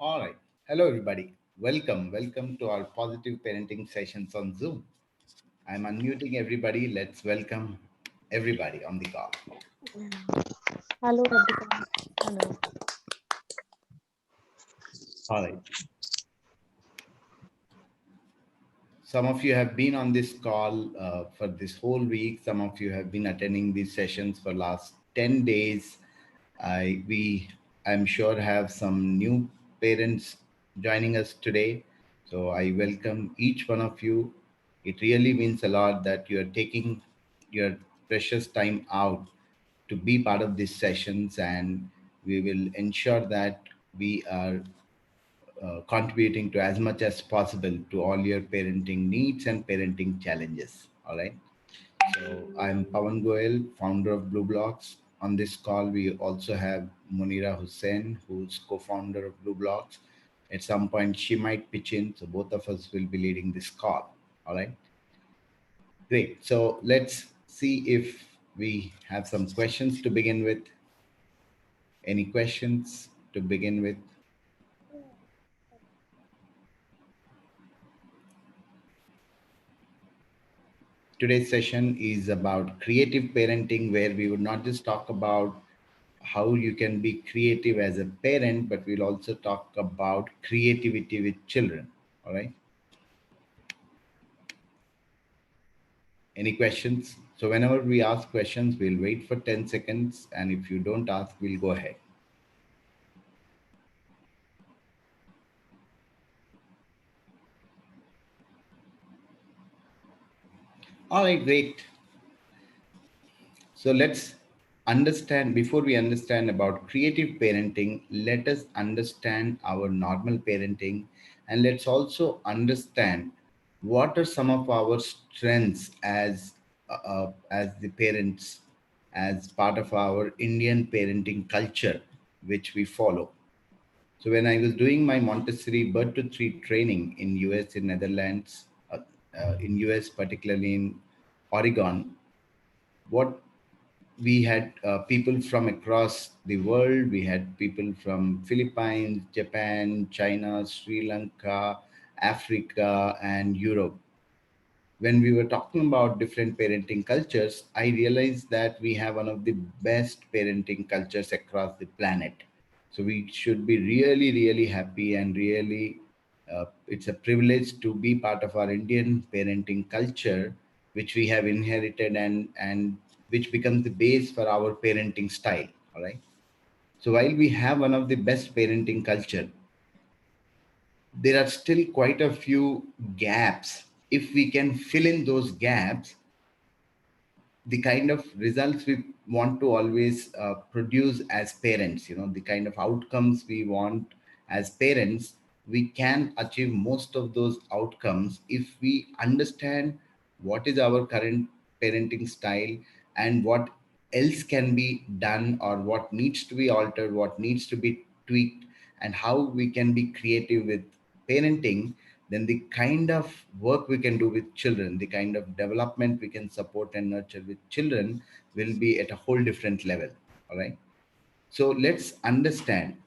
All right. Hello, everybody. Welcome to our positive parenting sessions on Zoom. I'm unmuting everybody. Let's welcome everybody on the call. Hello, Radhika. Hello. All right. Some of you have been on this call for this whole week. Some of you have been attending these sessions for last 10 days. We, I'm sure, have some new parents joining us today. So I welcome each one of you. It really means a lot that you are taking your precious time out to be part of these sessions, and we will ensure that we are contributing to as much as possible to all your parenting needs and parenting challenges. All right. So I'm Pawan Goel, founder of Blue Blocks. On this call, we also have Munira Hussain, who's co-founder of Blue Blocks. At some point, she might pitch in, so both of us will be leading this call. All right, great. So let's see if we have some questions to begin with. Any questions to begin with? Today's session is about creative parenting, where we would not just talk about how you can be creative as a parent, but we'll also talk about creativity with children. All right. Any questions? So whenever we ask questions, we'll wait for 10 seconds. And if you don't ask, we'll go ahead. All right, great. So let's understand, before we understand about creative parenting, let us understand our normal parenting, and let's also understand what are some of our strengths as the parents, as part of our Indian parenting culture, which we follow. So when I was doing my Montessori birth to three training in US, in Netherlands, in US, particularly in Oregon, what we had people from across the world. We had people from Philippines, Japan, China, Sri Lanka, Africa, and Europe. When we were talking about different parenting cultures, I realized that we have one of the best parenting cultures across the planet. So we should be really, really happy, and really, it's a privilege to be part of our Indian parenting culture, which we have inherited, and which becomes the base for our parenting style. All right. So while we have one of the best parenting culture, there are still quite a few gaps. If we can fill in those gaps, the kind of results we want to always produce as parents, the kind of outcomes we want as parents, we can achieve most of those outcomes if we understand what is our current parenting style, and what else can be done, or what needs to be altered, what needs to be tweaked, and how we can be creative with parenting. Then the kind of work we can do with children, the kind of development we can support and nurture with children, will be at a whole different level. All right. So let's understand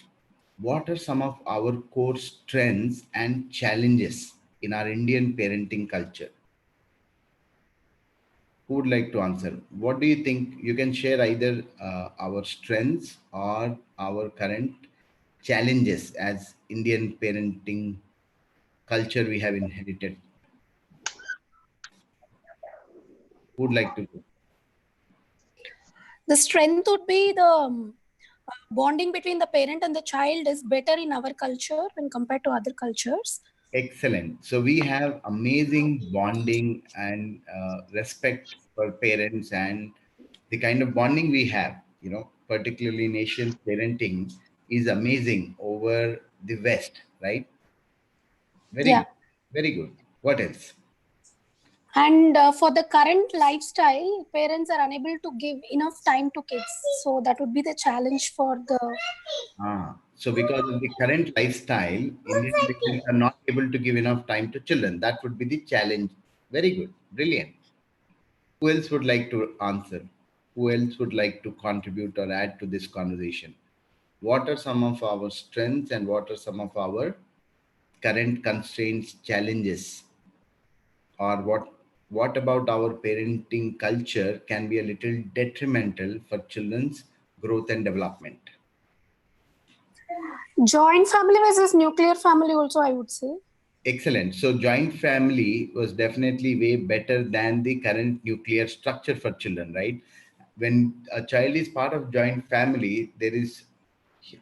what are some of our core strengths and challenges in our Indian parenting culture. Who would like to answer? What do you think? You can share either our strengths or our current challenges as Indian parenting culture we have inherited. Who would like to? The strength would be the bonding between the parent and the child is better in our culture when compared to other cultures. Excellent. So we have amazing bonding and respect for parents, and the kind of bonding we have, particularly in Asian parenting, is amazing over the West, right? Very Yeah. good. Very good. What else? And for the current lifestyle, parents are unable to give enough time to kids. So that would be the challenge for the. So because of the current lifestyle, Indian parents are not able to give enough time to children. That would be the challenge. Very good. Brilliant. Who else would like to answer? Who else would like to contribute or add to this conversation? What are some of our strengths and what are some of our current constraints, challenges, or what about our parenting culture can be a little detrimental for children's growth and development? Joint family versus nuclear family also, I would say. Excellent. So joint family was definitely way better than the current nuclear structure for children, right? When a child is part of joint family, there is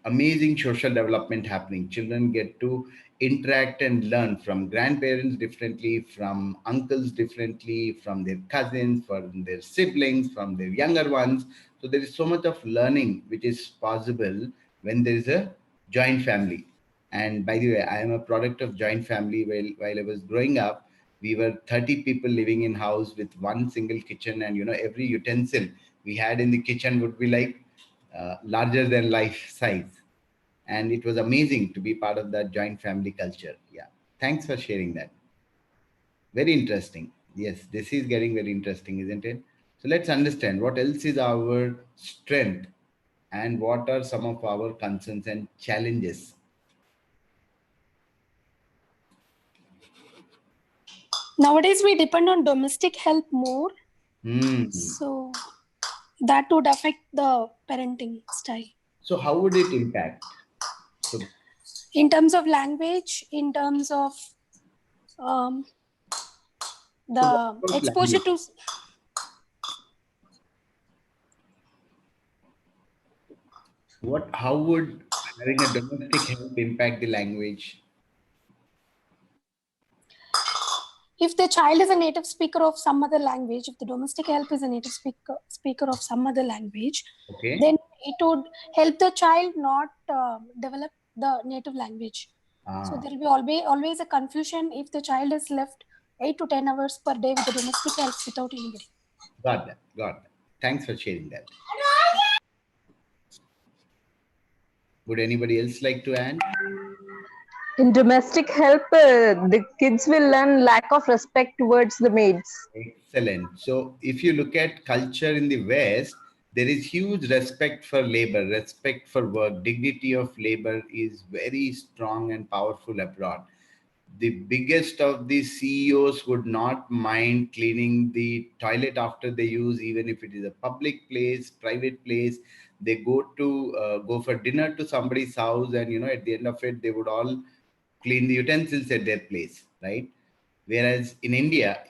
amazing social development happening. Children get to interact and learn from grandparents differently, from uncles differently, from their cousins, from their siblings, from their younger ones. So there is so much of learning which is possible when there is a joint family. And by the way, I am a product of joint family. While I was growing up, we were 30 people living in house with one single kitchen, and every utensil we had in the kitchen would be like larger than life size. And it was amazing to be part of that joint family culture. Yeah. Thanks for sharing that. Very interesting. Yes, this is getting very interesting, isn't it? So let's understand what else is our strength and what are some of our concerns and challenges. Nowadays, we depend on domestic help more. Hmm. So that would affect the parenting style. So how would it impact? So, In terms of language, in terms of um, so what the about exposure language? to How would having a domestic help impact the language? if the child is a native speaker of some other language, if the domestic help is a native speaker of some other language, Okay. then it would help the child not develop the native language. So Ah, there will be always a confusion if the child is left 8 to 10 hours per day with the domestic help without anybody. got that. Got that. Thanks for sharing that. Would anybody else like to add? In domestic help, the kids will learn lack of respect towards the maids. Excellent. So, if you look at culture in the West, there is huge respect for labor, respect for work. Dignity of labor is very strong and powerful abroad. The biggest of the CEOs would not mind cleaning the toilet after they use, even if it is a public place, private place. They go for dinner to somebody's house, and at the end of it, they would all clean the utensils at their place, right? Whereas in India,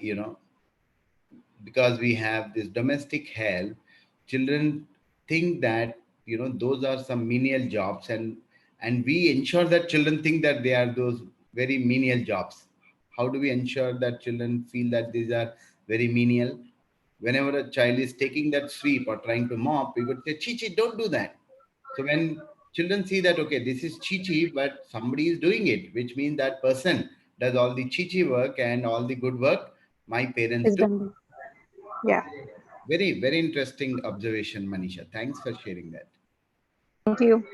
because we have this domestic help, children think that those are some menial jobs, and we ensure that children think that they are those very menial jobs. How do we ensure that children feel that these are very menial? Whenever a child is taking that sweep or trying to mop, we would say, Chichi, don't do that. So when children see that, okay, this is chichi, but somebody is doing it, which means that person does all the chichi work and all the good work my parents Is do. done. Yeah. Very, very interesting observation, Manisha. Thanks for sharing that. Thank you.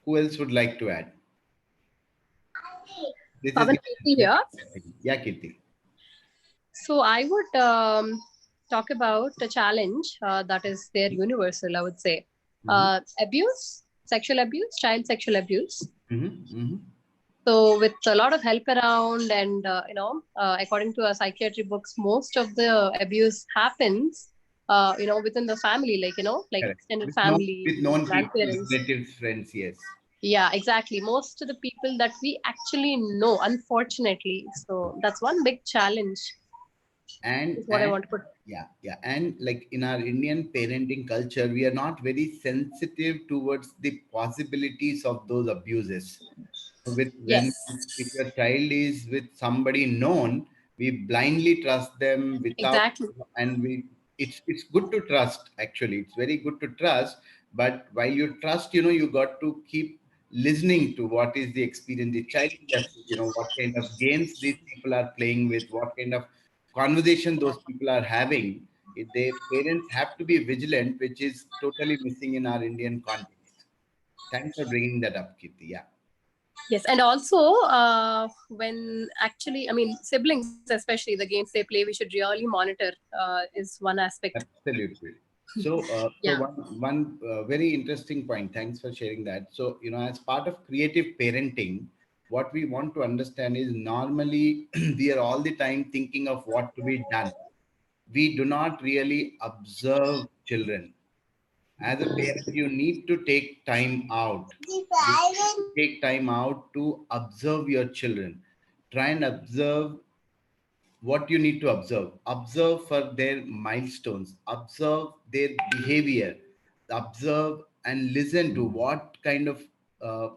Who else would like to add? This is Pavan, Kirti very here. interesting. Yeah, Kirti. So I would talk about a challenge that is there universal, I would say. Mm-hmm. Abuse, sexual abuse, child sexual abuse. Mm-hmm. Mm-hmm. So with a lot of help around and, according to our psychiatry books, most of the abuse happens, within the family, like Correct. extended With family, known people, grandparents. relatives, friends, yes. Yeah, exactly. Most of the people that we actually know, unfortunately. So that's one big challenge, and is what I and want to put. yeah, and like in our Indian parenting culture, we are not very sensitive towards the possibilities of those abuses. With when Yes, if your child is with somebody known, we blindly trust them without, exactly. and it's good to trust. Actually, it's very good to trust, but while you trust, you got to keep listening to what is the experience the child has, what kind of games these people are playing with, what kind of conversation those people are having. They parents have to be vigilant, which is totally missing in our Indian context. Thanks for bringing that up, Kirti. Yeah. Yes, and also when actually, I mean, siblings, especially the games they play, we should really monitor. Is one aspect. Absolutely. So Yeah. one very interesting point. Thanks for sharing that. So, as part of creative parenting, what we want to understand is normally we are all the time thinking of what to be done. We do not really observe children. As a parent, you need to take time out. You need to take time out to observe your children. Try and observe what you need to observe for their milestones, observe their behavior, observe and listen to uh,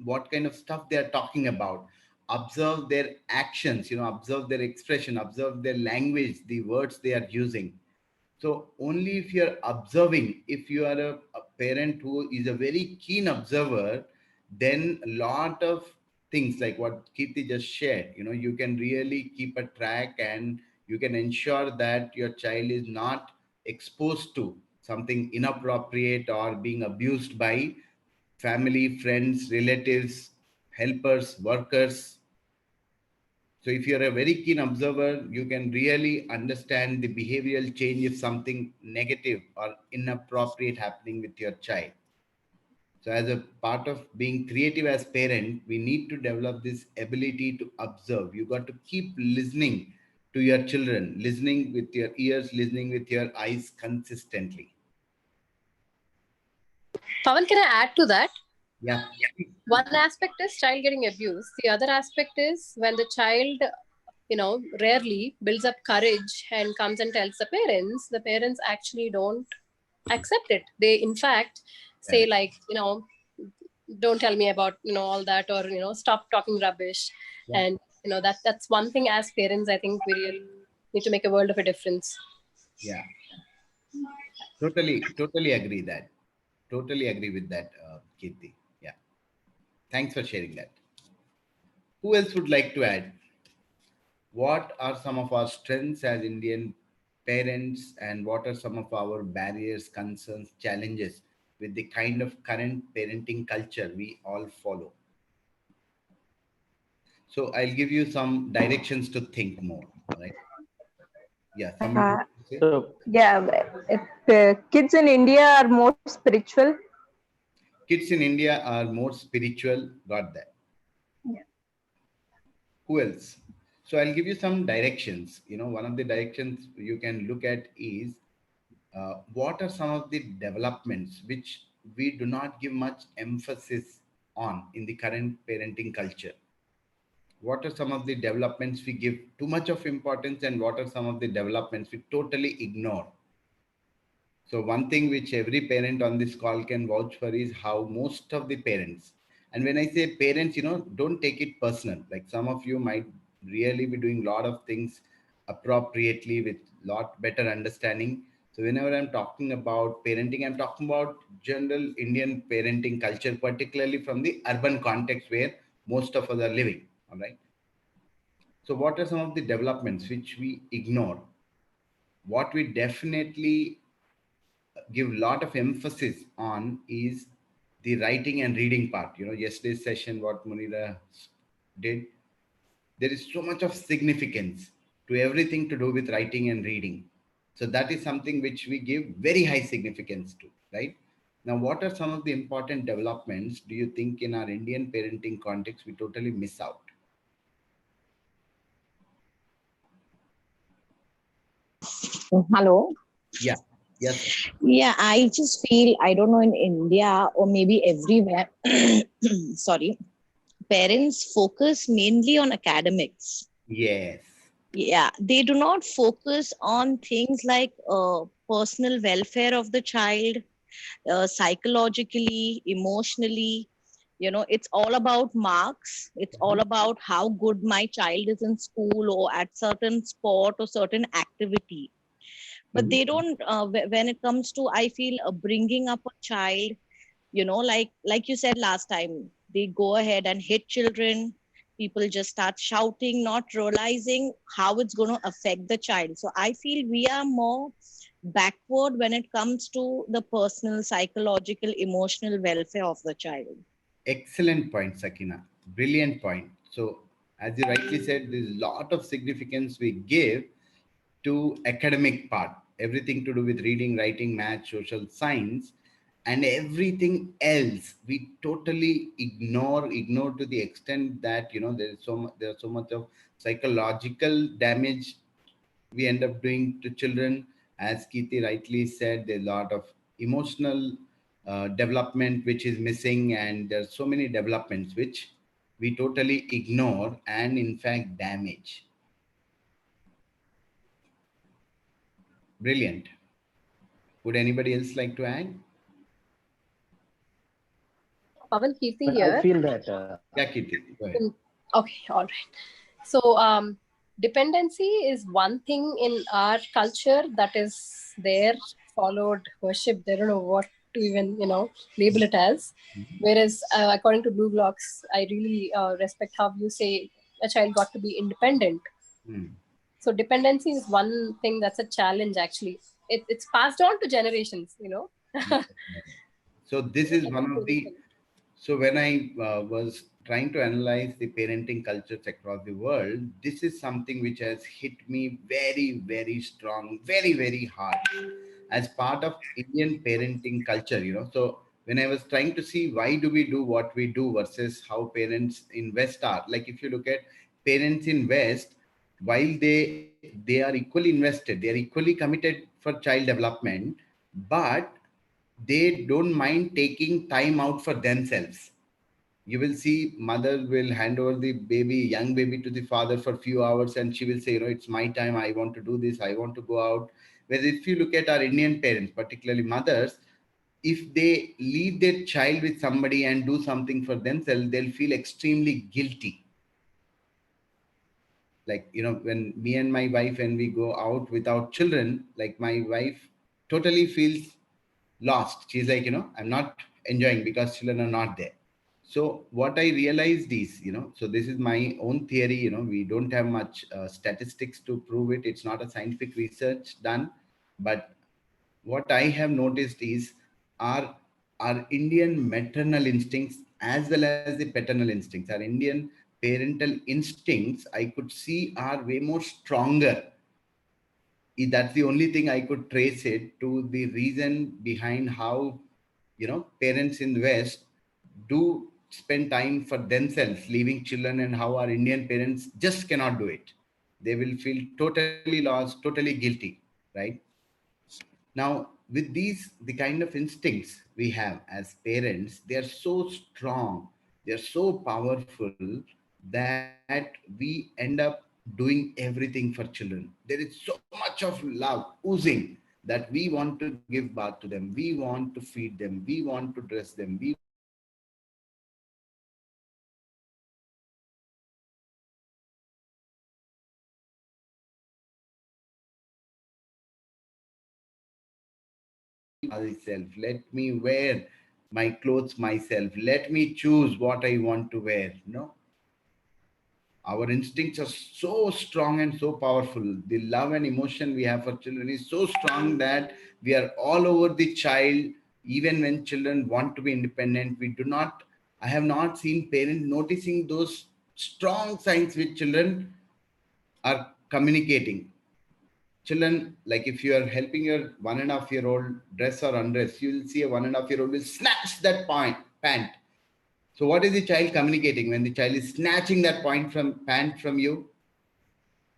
what kind of stuff they are talking about, observe their actions, observe their expression, observe their language, the words they are using. So only if you're observing, if you are a parent who is a very keen observer, then a lot of things like what Kirti just shared, you can really keep a track, and you can ensure that your child is not exposed to something inappropriate or being abused by family, friends, relatives, helpers, workers. So if you're a very keen observer, you can really understand the behavioral change if something negative or inappropriate happening with your child. So as a part of being creative as parent, we need to develop this ability to observe. You got to keep listening to your children, listening with your ears, listening with your eyes consistently. Pawan, can I add to that? Yeah. One aspect is child getting abused. The other aspect is when the child, rarely builds up courage and comes and tells the parents actually don't accept it. They, in fact, say, Correct. like, don't tell me about, all that, or, stop talking rubbish. Yeah. And, that's one thing as parents, I think we really need to make a world of a difference. Yeah. Totally agree that. Totally agree with that, Kirti. Yeah. Thanks for sharing that. Who else would like to add? What are some of our strengths as Indian parents, and what are some of our barriers, concerns, challenges with the kind of current parenting culture we all follow? So I'll give you some directions to think more. All right. Yeah. Someone Uh, would say So, yeah, kids in India are more spiritual. kids in India are more spiritual. Got that. Who else? So I'll give you some directions. One of the directions you can look at is what are some of the developments which we do not give much emphasis on in the current parenting culture? What are some of the developments we give too much of importance, and what are some of the developments we totally ignore? So one thing which every parent on this call can vouch for is how most of the parents, and when I say parents, don't take it personal. Like some of you might really be doing a lot of things appropriately with lot better understanding. So whenever I'm talking about parenting, I'm talking about general Indian parenting culture, particularly from the urban context where most of us are living. All right. So what are some of the developments which we ignore? What we definitely give a lot of emphasis on is the writing and reading part. Yesterday's session, what Munira did, there is so much of significance to everything to do with writing and reading. So that is something which we give very high significance to, right? Now, what are some of the important developments do you think in our Indian parenting context we totally miss out? Hello. Yeah. Yes. Yeah, I just feel, I don't know, in India or maybe everywhere, sorry, parents focus mainly on academics. Yes. Yeah, they do not focus on things like personal welfare of the child, psychologically, emotionally. It's all about marks. It's all about how good my child is in school or at certain sport or certain activity, but Mhm. they don't when it comes to, I feel, bringing up a child, like you said last time, they go ahead and hit children. People just start shouting, not realizing how it's going to affect the child. So I feel we are more backward when it comes to the personal, psychological, emotional welfare of the child. Excellent point, Sakina. Brilliant point. So, as you rightly said, there's a lot of significance we give to academic part, everything to do with reading, writing, math, social science, and everything else we totally ignore to the extent that, there's so much of psychological damage we end up doing to children. As Kirti rightly said, there's a lot of emotional development which is missing, and there's so many developments which we totally ignore and in fact damage. Brilliant. Would anybody else like to add? Pavan, Kirti But I here. feel that Yeah, Kirti, go ahead. Okay, all right. So, dependency is one thing in our culture that is there, followed, worshipped. I don't know what to even, label it as. Whereas, according to Blue Blocks, I really respect how you say a child got to be independent. Hmm. So, dependency is one thing that's a challenge, actually. It's passed on to generations, So this is one of the, so when I was trying to analyze the parenting cultures across the world, this is something which has hit me very, very strong, very, very hard as part of Indian parenting culture, So when I was trying to see why do we do what we do versus how parents in West are, like if you look at parents in West, while they are equally invested, they are equally committed for child development, but they don't mind taking time out for themselves. You will see mother will hand over the baby, young baby, to the father for a few hours, and she will say, it's my time, I want to do this, I want to go out. Whereas if you look at our Indian parents, particularly mothers, if they leave their child with somebody and do something for themselves, they'll feel extremely guilty. Like, when me and my wife, when we go out without children, like my wife totally feels lost. She's like, I'm not enjoying because children are not there. So what I realized is, so this is my own theory, we don't have much statistics to prove it. It's not a scientific research done. But what I have noticed is our, our Indian maternal instincts as well as the paternal instincts, our Indian parental instincts, I could see are way more stronger. That's the only thing I could trace it to, the reason behind how, parents in the West do spend time for themselves, leaving children, and how our Indian parents just cannot do it. They will feel totally lost, totally guilty, right? Now, with these, the kind of instincts we have as parents, they are so strong, they are so powerful that we end up doing everything for children. There is so much of love oozing that we want to give bath to them, we want to feed them, we want to dress them, we want to take care of them, we want to make sure that they are safe, and myself, let me wear my clothes myself, let me choose what I want to wear. No, our instincts are so strong and so powerful. The love and emotion we have for children is so strong that we are all over the child. Even when children want to be independent, we do not, I have not seen parents noticing those strong signs which children are communicating. Children, like if you are helping your 1.5 year old dress or undress, you will see a 1.5 year old will snatch that pant. So what is the child communicating when the child is snatching that pant from you?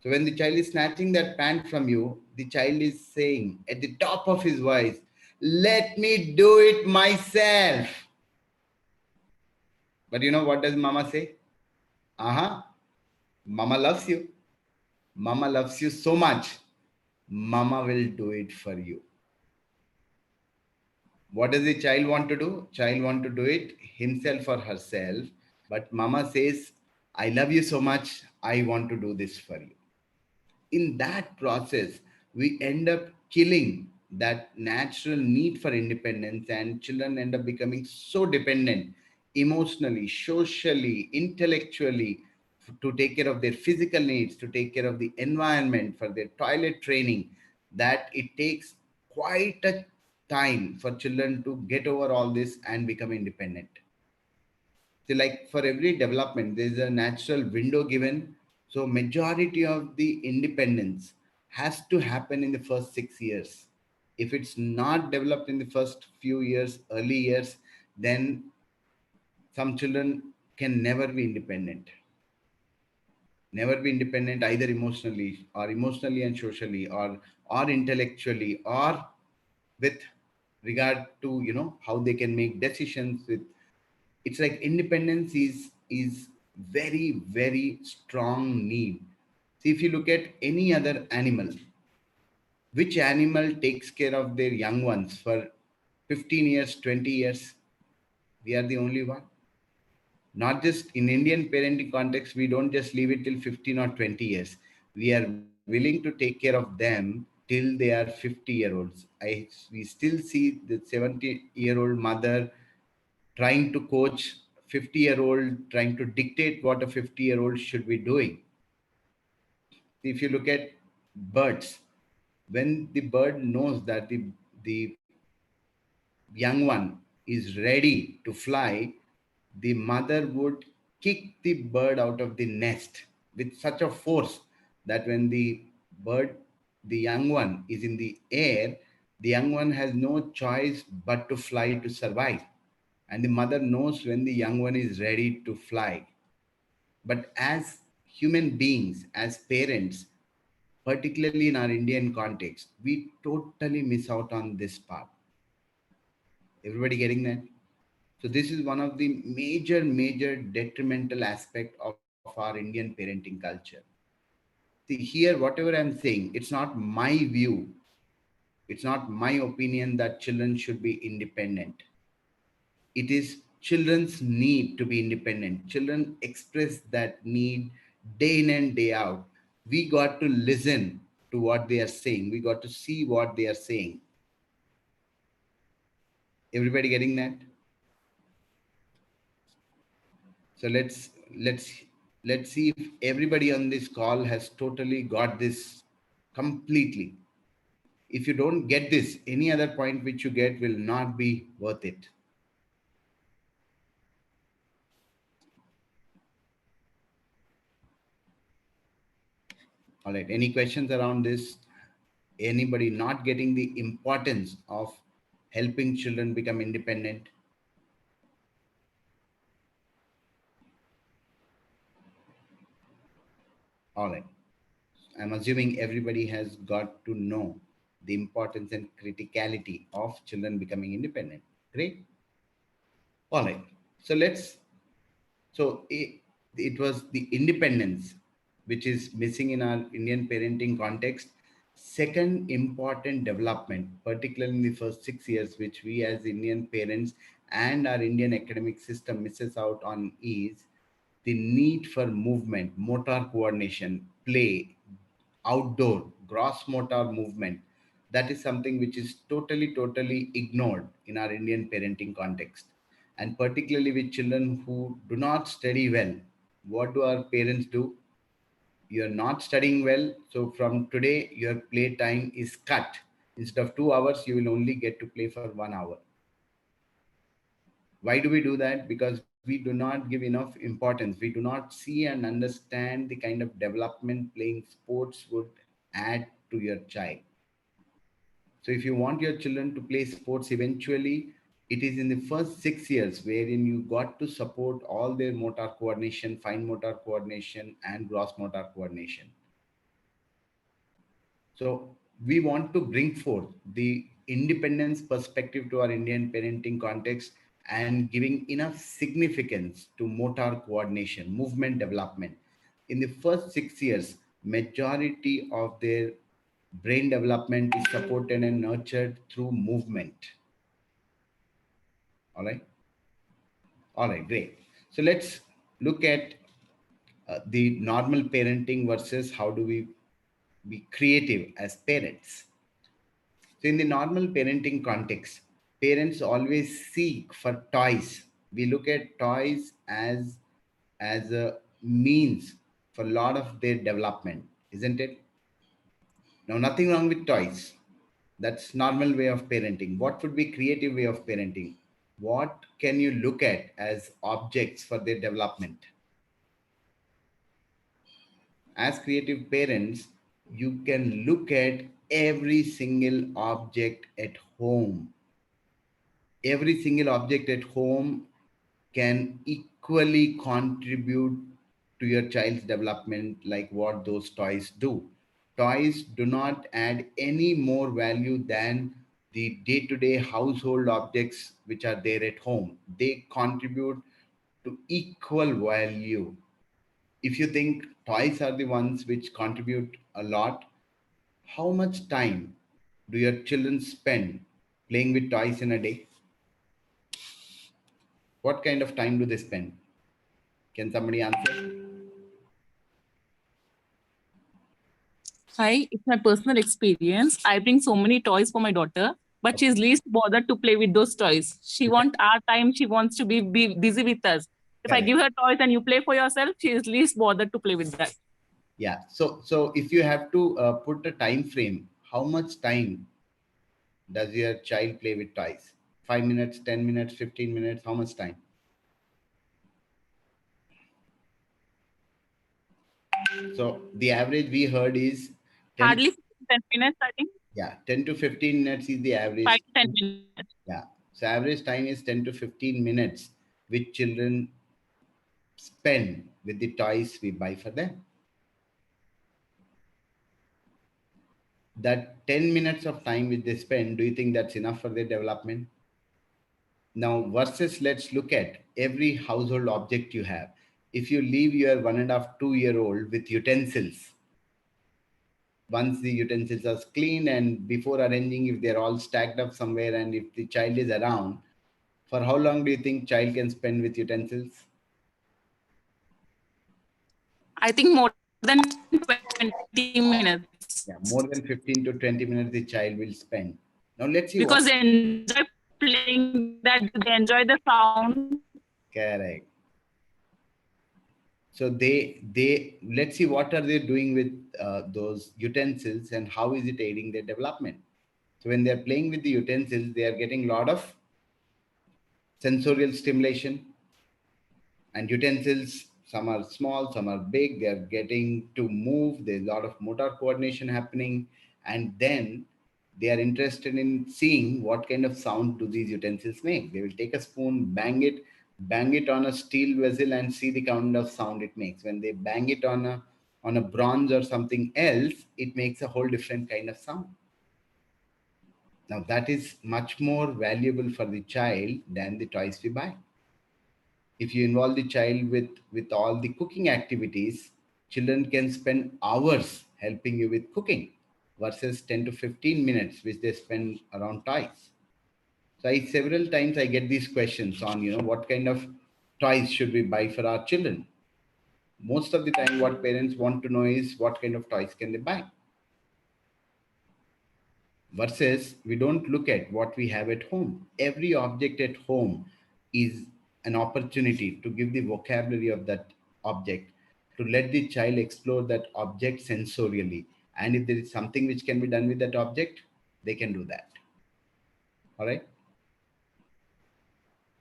So when the child is snatching that pant from you, the child is saying at the top of his voice, let me do it myself. But what does mama say? Uh-huh. Mama loves you. Mama loves you so much. Mama will do it for you. What does the child want to do? Child want to do it himself or herself. But mama says, I love you so much. I want to do this for you. In that process, we end up killing that natural need for independence, and children end up becoming so dependent emotionally, socially, intellectually, to take care of their physical needs, to take care of the environment, for their toilet training, that it takes quite a time for children to get over all this and become independent. So like for every development, there is a natural window given. So majority of the independence has to happen in the first 6 years. If it's not developed in the first few years, early years, then some children can never be independent. Never be independent either emotionally and socially, or intellectually, or with regard to how they can make decisions with. It's like independence is very, very strong need. See, if you look at any other animal, which animal takes care of their young ones for 15 years, 20 years? We are the only one. Not just in Indian parenting context, we don't just leave it till 15 or 20 years. We are willing to take care of them till they are 50-year-olds. We still see the 70-year-old mother trying to coach 50-year-old, trying to dictate what a 50-year-old should be doing. If you look at birds, when the bird knows that the young one is ready to fly, the mother would kick the bird out of the nest with such a force that when bird, the young one, is in the air, the young one has no choice but to fly to survive. And the mother knows when the young one is ready to fly. But as human beings, as parents, particularly in our Indian context, we totally miss out on this part. Everybody getting that? So this is one of the major detrimental aspect of our Indian parenting culture. See, here, whatever I'm saying, it's not my view. It's not my opinion that children should be independent. It is children's need to be independent. Children express that need day in and day out. We got to listen to what they are saying. We got to see what they are saying. Everybody getting that? So let's see if everybody on this call has totally got this completely. If you don't get this, any other point which you get will not be worth it. All right. Any questions around this? Anybody not getting the importance of helping children become independent? All right. I'm assuming everybody has got to know the importance and criticality of children becoming independent. Great. All right. So it was the independence which is missing in our Indian parenting context. Second important development, particularly in the first 6 years, which we as Indian parents and our Indian academic system misses out on, is the need for movement, motor coordination, play, outdoor, gross motor movement. That is something which is totally ignored in our Indian parenting context. And particularly with children who do not study well, what do our parents do? You're not studying well, so from today, your play time is cut. Instead of 2 hours, you will only get to play for 1 hour. Why do we do that? Because we do not give enough importance. We do not see and understand the kind of development playing sports would add to your child. So if you want your children to play sports eventually, it is in the first 6 years wherein you got to support all their motor coordination, fine motor coordination, and gross motor coordination. So we want to bring forth the independence perspective to our Indian parenting context and giving enough significance to motor coordination, movement development. In the first 6 years, majority of their brain development is supported and nurtured through movement. All right. All right, great. So let's look at the normal parenting versus how do we be creative as parents. So in the normal parenting context, parents always seek for toys. We look at toys as a means for a lot of their development, isn't it? Now, nothing wrong with toys. That's normal way of parenting. What would be creative way of parenting? What can you look at as objects for their development? As creative parents, You can look at every single object at home. Every single object at home can equally contribute to your child's development, like what those toys do. Toys do not add any more value than the day to day household objects which are there at home. They contribute to equal value. If you think toys are the ones which contribute a lot, how much time do your children spend playing with toys in a day? What kind of time do they spend? Can somebody answer? Hi, it's my personal experience. I bring so many toys for my daughter, but she's least bothered to play with those toys. She Okay. wants our time. She wants to be busy with us. If I Correct. give her toys and you play for yourself, she is least bothered to play with that. Yeah. So if you have to put a time frame, how much time does your child play with toys? 5 minutes, 10 minutes, 15 minutes. How much time? So the average we heard is 10. Hardly 10 minutes, I think. Yeah, 10 to 15 minutes is the 5 average. to 10 minutes. Yeah. So average time is 10 to 15 minutes which children spend with the toys we buy for them. That 10 minutes of time which they spend, do you think that's enough for their development? Now, versus let's look at every household object you have. If you leave your 1.5, 2 year old with utensils, once the utensils are clean and before arranging, if they're all stacked up somewhere and if the child is around, for how long do you think child can spend with utensils? I think more than 20 minutes. Yeah, more than 15 to 20 minutes the child will spend. Now let's see Because what. they enjoy playing that, they enjoy the sound. Correct. So they let's see what are they doing with those utensils and how is it aiding their development. So when they're playing with the utensils, they are getting a lot of sensorial stimulation. And utensils, some are small, some are big, they are getting to move, there's a lot of motor coordination happening, and then they are interested in seeing what kind of sound do these utensils make. They will take a spoon, bang it on a steel vessel and see the kind of sound it makes. When they bang it on a bronze or something else, it makes a whole different kind of sound. Now that is much more valuable for the child than the toys we buy. If you involve the child with all the cooking activities, children can spend hours helping you with cooking versus 10 to 15 minutes which they spend around toys. So I several times I get these questions on, what kind of toys should we buy for our children. Most of the time what parents want to know is what kind of toys can they buy, versus we don't look at what we have at home. Every object at home is an opportunity to give the vocabulary of that object, to let the child explore that object sensorially. And if there is something which can be done with that object, they can do that. All right.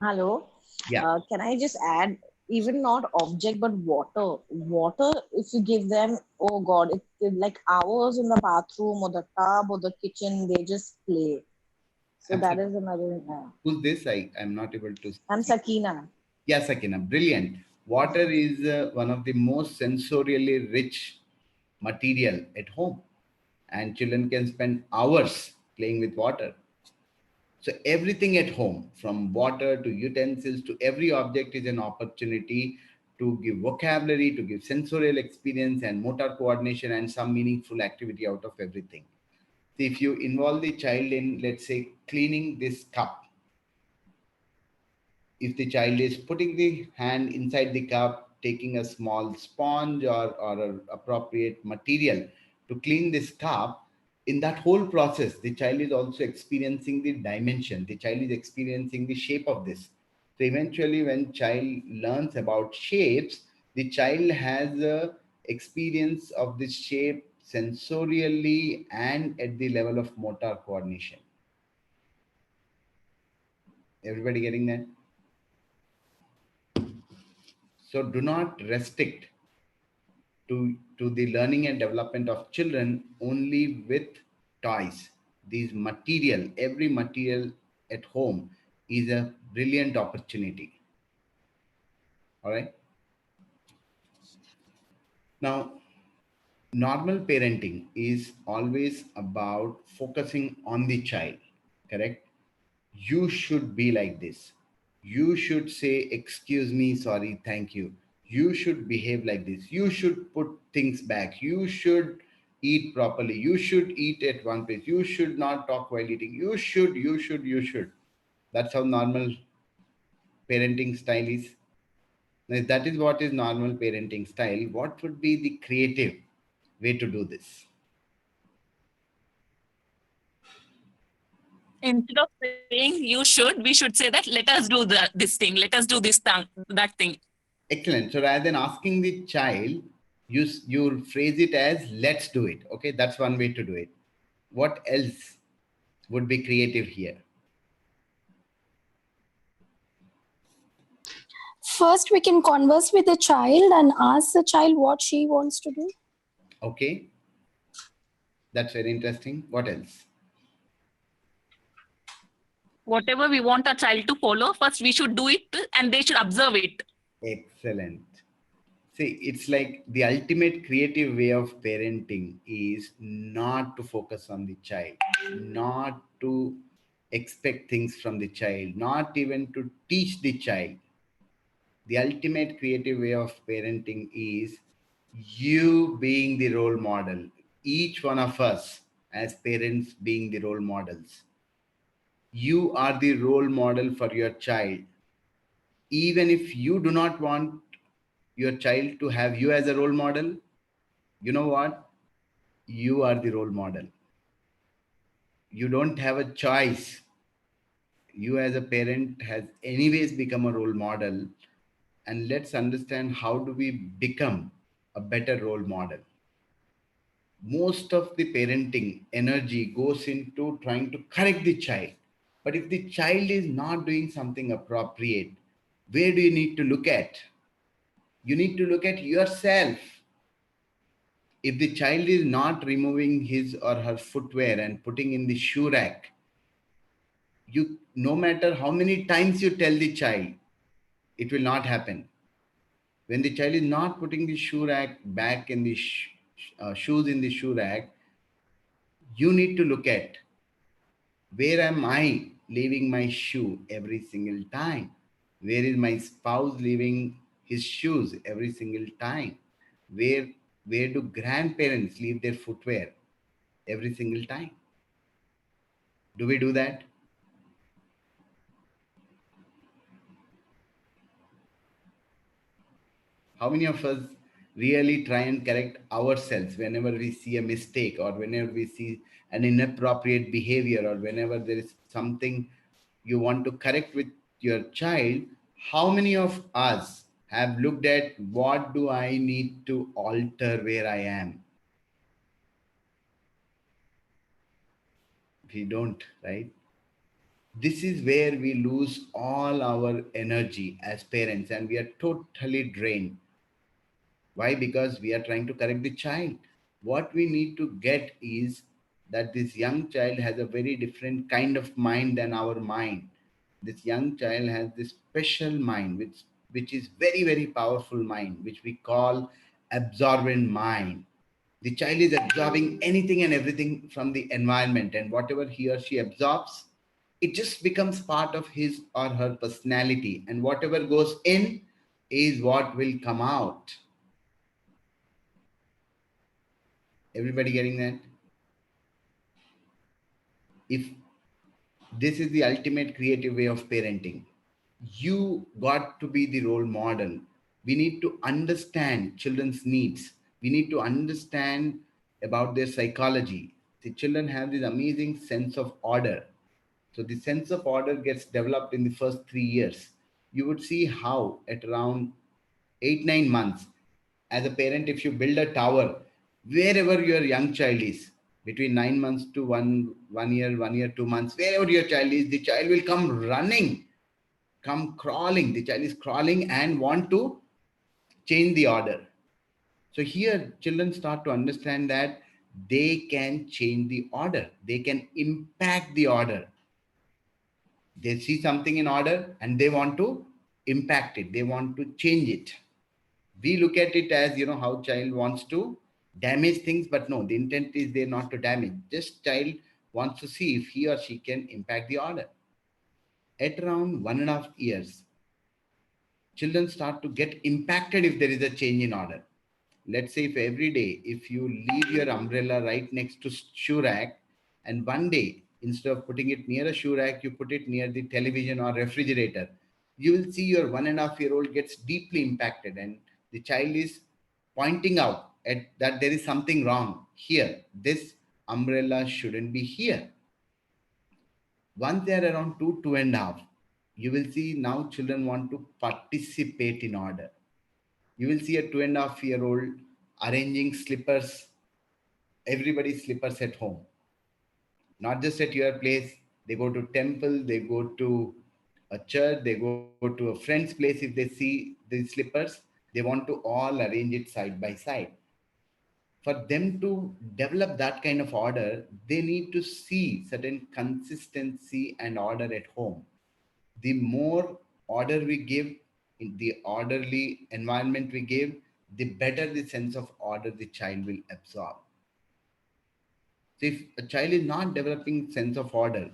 Hello. Yeah. Can I just add, even not object, but water? Water, if you give them, oh God, it like hours in the bathroom or the tub or the kitchen, they just play. So that Absolutely. is another. Who's this? I'm not able to I'm see. Sakina. Yes, Sakina, brilliant. Water is one of the most sensorially rich material at home, and children can spend hours playing with water. So everything at home, from water to utensils to every object, is an opportunity to give vocabulary, to give sensorial experience and motor coordination and some meaningful activity out of everything. See, if you involve the child in, let's say, cleaning this cup, if the child is putting the hand inside the cup, taking a small sponge or a appropriate material to clean this cup, in that whole process, the child is also experiencing the dimension. The child is experiencing the shape of this. So eventually, when child learns about shapes, the child has a experience of this shape sensorially and at the level of motor coordination. Everybody getting that? So do not restrict to the learning and development of children only with toys. These material, every material at home is a brilliant opportunity. All right. Now, normal parenting is always about focusing on the child, correct? You should be like this. You should say, excuse me, sorry, thank you. You should behave like this. You should put things back. You should eat properly. You should eat at one place. You should not talk while eating. You should. That's how normal parenting style is. Now, if that is what is normal parenting style, what would be the creative way to do this? Instead of saying you should, we should say that let us do this thing, let us do that thing. Excellent. So rather than asking the child, you'll phrase it as let's do it. Okay, that's one way to do it. What else would be creative here? First, we can converse with the child and ask the child what she wants to do. Okay, that's very interesting. What else? Whatever we want our child to follow, first we should do it and they should observe it. Excellent. See, it's like the ultimate creative way of parenting is not to focus on the child, not to expect things from the child, not even to teach the child. The ultimate creative way of parenting is you being the role model, each one of us as parents being the role models. You are the role model for your child. Even if you do not want your child to have you as a role model, you know what? You are the role model. You don't have a choice. You as a parent has anyways become a role model. And let's understand, how do we become a better role model? Most of the parenting energy goes into trying to correct the child. But if the child is not doing something appropriate, where do you need to look at? You need to look at yourself. If the child is not removing his or her footwear and putting in the shoe rack, you, no matter how many times you tell the child, it will not happen. When the child is not putting the shoe rack back in the shoes in the shoe rack, you need to look at, where am I leaving my shoe every single time? Where is my spouse leaving his shoes every single time? Where where do grandparents leave their footwear every single time? Do we do that? How many of us really try and correct ourselves whenever we see a mistake, or whenever we see an inappropriate behavior, or whenever there is something you want to correct with your child? How many of us have looked at, what do I need to alter where I am? We don't, right? This is where we lose all our energy as parents and we are totally drained. Why? Because we are trying to correct the child. What we need to get is that this young child has a very different kind of mind than our mind. This young child has this special mind, which is very, very powerful mind, which we call absorbent mind. The child is absorbing anything and everything from the environment, and whatever he or she absorbs, it just becomes part of his or her personality, and whatever goes in is what will come out. Everybody getting that? If this is the ultimate creative way of parenting, you got to be the role model. We need to understand children's needs. We need to understand about their psychology. The children have this amazing sense of order. So the sense of order gets developed in the first 3 years. You would see how at around 8, 9 months, as a parent, if you build a tower, wherever your young child is, between 9 months to 1 year, 1 year, 2 months, wherever your child is, the child will come running, come crawling. The child is crawling and want to change the order. So here children start to understand that they can change the order, they can impact the order. They see something in order and they want to impact it, they want to change it. We look at it as, how child wants to damage things, but no, the intent is there not to damage, just child wants to see if he or she can impact the order. At around 1.5 years, children start to get impacted if there is a change in order. Let's say if every day, if you leave your umbrella right next to shoe rack, and one day instead of putting it near a shoe rack, you put it near the television or refrigerator, you will see your 1.5-year-old gets deeply impacted, and the child is pointing out at that there is something wrong here. This umbrella shouldn't be here. Once they are around 2.5, you will see now children want to participate in order. You will see a 2.5-year-old arranging slippers, everybody's slippers at home, not just at your place. They go to temple, they go to a church, they go to a friend's place. If they see these slippers, they want to all arrange it side by side. For them to develop that kind of order, they need to see certain consistency and order at home. The more order we give, in the orderly environment we give, the better the sense of order the child will absorb. So if a child is not developing sense of order,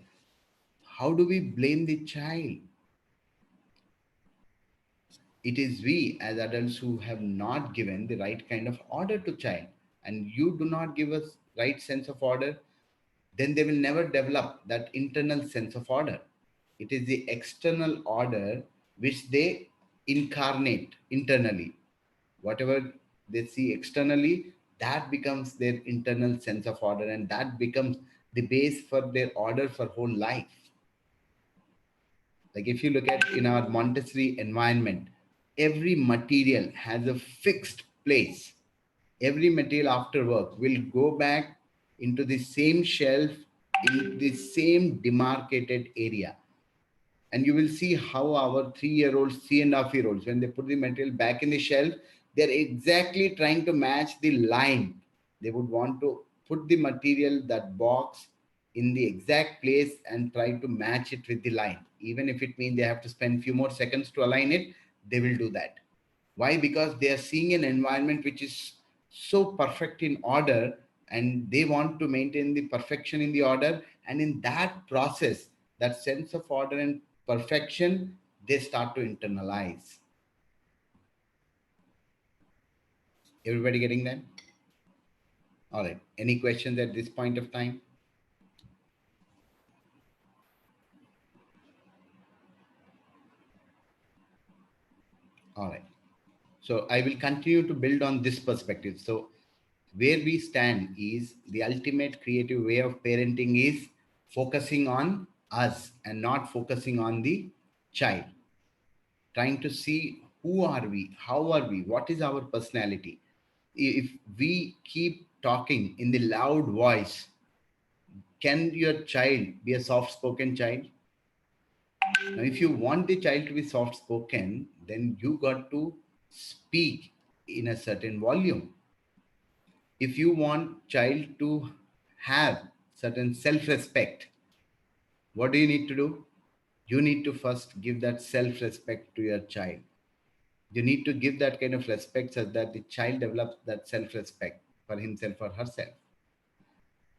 how do we blame the child? It is we as adults who have not given the right kind of order to child. And you do not give us right sense of order, then they will never develop that internal sense of order. It is the external order which they incarnate internally. Whatever they see externally, that becomes their internal sense of order, and that becomes the base for their order for whole life. Like if you look at in our Montessori environment, every material has a fixed place. Every material after work will go back into the same shelf in the same demarcated area. And you will see how our 3-year-olds, 3.5-year-olds, when they put the material back in the shelf, they're exactly trying to match the line. They would want to put the material, that box, in the exact place and try to match it with the line. Even if it means they have to spend few more seconds to align it, they will do that. Why? Because they are seeing an environment which is so perfect in order, and they want to maintain the perfection in the order. And in that process, that sense of order and perfection, they start to internalize. Everybody getting that? All right. Any questions at this point of time? All right. So I will continue to build on this perspective. So where we stand is the ultimate creative way of parenting is focusing on us and not focusing on the child. Trying to see who are we, how are we, what is our personality. If we keep talking in the loud voice, can your child be a soft spoken child? Now, if you want the child to be soft spoken, then you got to speak in a certain volume. If you want child to have certain self-respect, what do you need to do? You need to first give that self-respect to your child. You need to give that kind of respect so that the child develops that self-respect for himself or herself.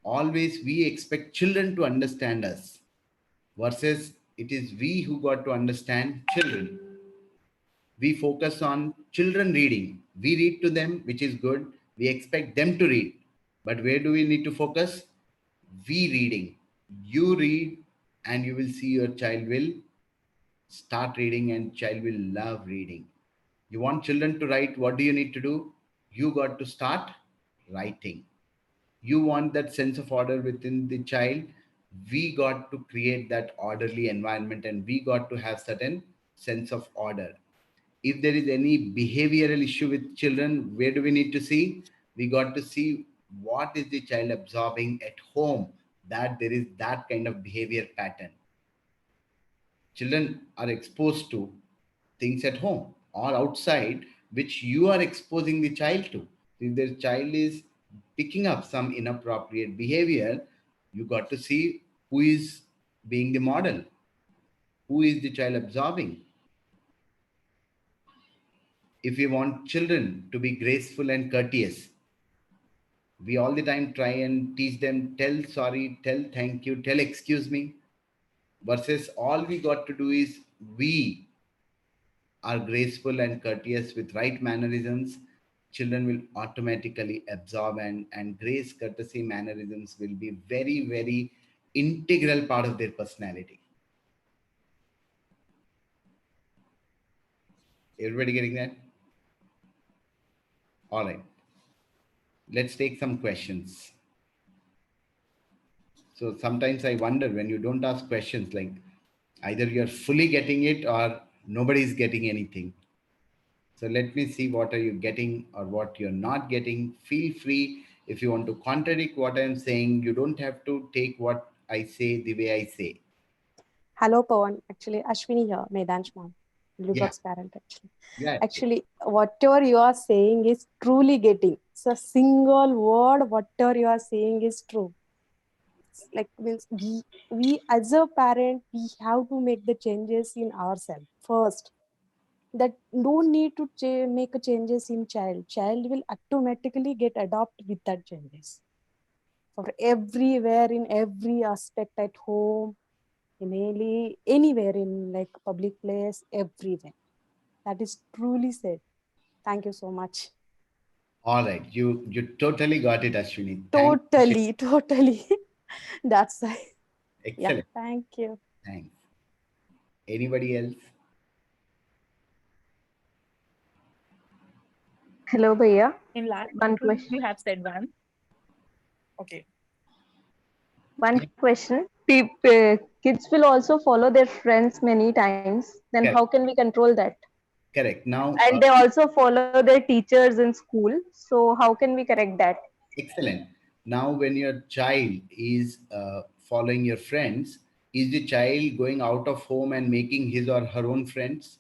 Always we expect children to understand us, versus it is we who got to understand children. We focus on children reading. We read to them, which is good. We expect them to read. But where do we need to focus? We reading. You read, and you will see your child will start reading, and child will love reading. You want children to write, what do you need to do? You got to start writing. You want that sense of order within the child. We got to create that orderly environment, and we got to have certain sense of order. If there is any behavioral issue with children, where do we need to see? We got to see what is the child absorbing at home, that there is that kind of behavior pattern. Children are exposed to things at home or outside which you are exposing the child to. If the child is picking up some inappropriate behavior, you got to see who is being the model, who is the child absorbing. If we want children to be graceful and courteous, we all the time try and teach them, tell sorry, tell thank you, tell excuse me, versus all we got to do is we are graceful and courteous with right mannerisms, children will automatically absorb, and grace, courtesy, mannerisms will be very, very integral part of their personality. Everybody getting that? All right. Let's take some questions. So sometimes I wonder when you don't ask questions, like either you're fully getting it or nobody's getting anything. So let me see what are you getting or what you're not getting. Feel free if you want to contradict what I'm saying. You don't have to take what I say the way I say. Hello, Pawan. Actually, Ashwini here, Medan's mom, Yeah, Lubert's parent, actually. yeah, Actually, whatever you are saying is truly getting. So, single word, whatever you are saying is true. It's like, means we as a parent, we have to make the changes in ourselves first. That don't need to make a changes in child. Child will automatically get adopt with that changes. For everywhere, in every aspect, at home, mainly anywhere, in like public place, everywhere. That is truly said. Thank you so much. all right. You totally got it, Ashwini. Thank you. Totally, totally. That's why. Yeah, Excellent. thank you. Thanks. Anybody else? Hello, Bhaiya. In last One sentence, question. you have said one. Okay. One question. Kids will also follow their friends many times. Then how Correct. can we control that? Correct. Now, And they also follow their teachers in school. So how can we correct that? excellent. Now, when your child is following your friends, is the child going out of home and making his or her own friends?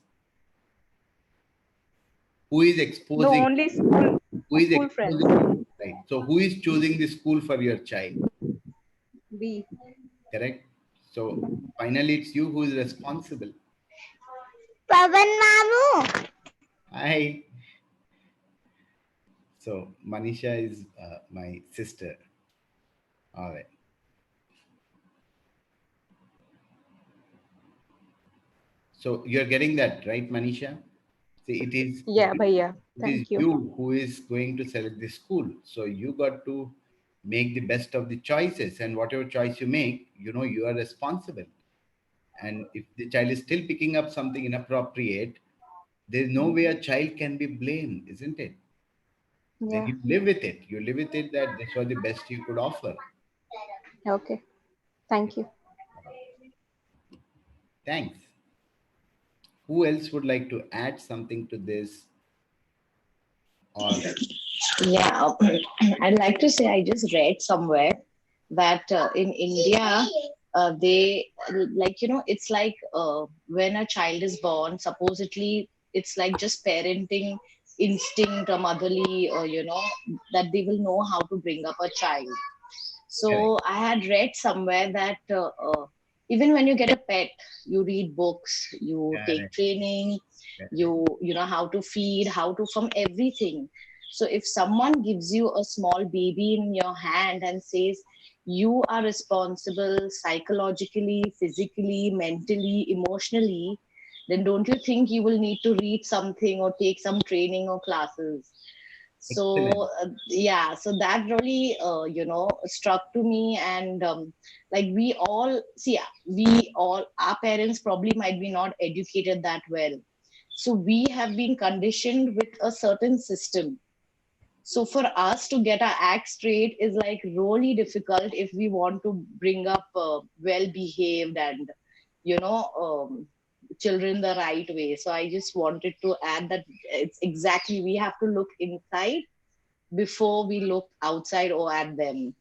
Who is No, exposing? only school Who is school friends. exposing? Right. So, who is choosing the school for your child? B. Correct. So, finally, it's you who is responsible. Pavan Mamu. Hi. So, Manisha is my sister. All right. So, you're getting that, right, Manisha? See, Yeah, Bhaiya. it is Thank you. you who is going to select the school. So you got to make the best of the choices, and whatever choice you make, you are responsible. And if the child is still picking up something inappropriate, there's no way a child can be blamed, isn't it? Then Yeah. you live with it. You live with it that this was the best you could offer. Okay. Thank you. Thanks. Who else would like to add something to this? Or Yeah, I'd like to say I just read somewhere that in India, they like, it's like when a child is born, supposedly it's like just parenting instinct or motherly, or, that they will know how to bring up a child. correct, So I had read somewhere that even when you get a pet, you read books, you take correct, training, correct. you know how to feed, how to from everything. So if someone gives you a small baby in your hand and says you are responsible psychologically, physically, mentally, emotionally, then don't you think you will need to read something or take some training or classes? Excellent. So yeah, so that really struck to me. And like we all see, we all, our parents probably might be not educated that well, so we have been conditioned with a certain system. So for us to get our act straight is like really difficult if we want to bring up well behaved and you know um, children the right way. So I just wanted to add that it's exactly, we have to look inside before we look outside or at them.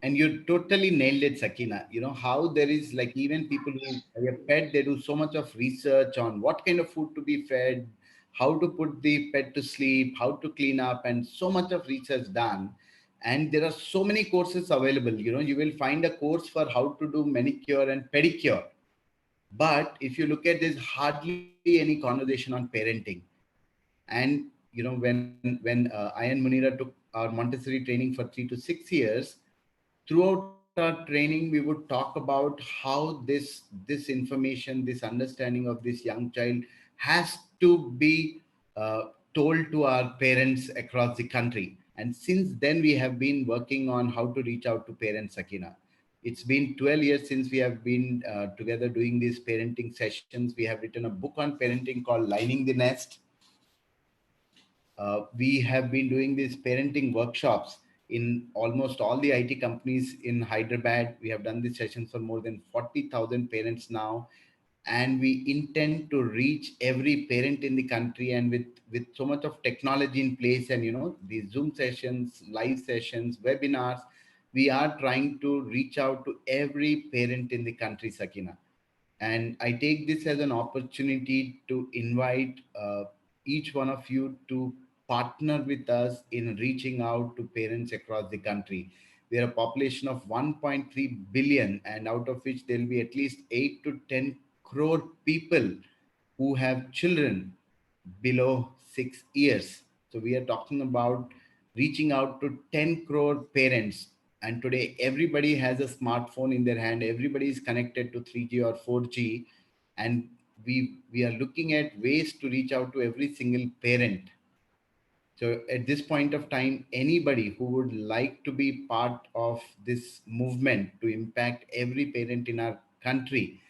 And you totally nailed it, Sakina. You know how there is, like, even people who have a pet, they do so much of research on what kind of food to be fed, how to put the pet to sleep, how to clean up, and so much of research done. And there are so many courses available. You will find a course for how to do manicure and pedicure. But if you look at, there's hardly any conversation on parenting. And when I and Munira took our Montessori training for 3 to 6 years, throughout our training we would talk about how this information, this understanding of this young child has to be told to our parents across the country. And since then we have been working on how to reach out to parents, Sakina. It's been 12 years since we have been together doing these parenting sessions. We have written a book on parenting called Lining the Nest. We have been doing these parenting workshops in almost all the IT companies in Hyderabad. We have done these sessions for more than 40,000 parents now. And we intend to reach every parent in the country. And with so much of technology in place, and these Zoom sessions, live sessions, webinars, we are trying to reach out to every parent in the country, Sakina. And I take this as an opportunity to invite each one of you to partner with us in reaching out to parents across the country. We are a population of 1.3 billion, and out of which there will be at least 8 to 10 crore people who have children below 6 years. So we are talking about reaching out to 10 crore parents. And today everybody has a smartphone in their hand. Everybody is connected to 3G or 4G. And we are looking at ways to reach out to every single parent. So at this point of time, anybody who would like to be part of this movement to impact every parent in our country,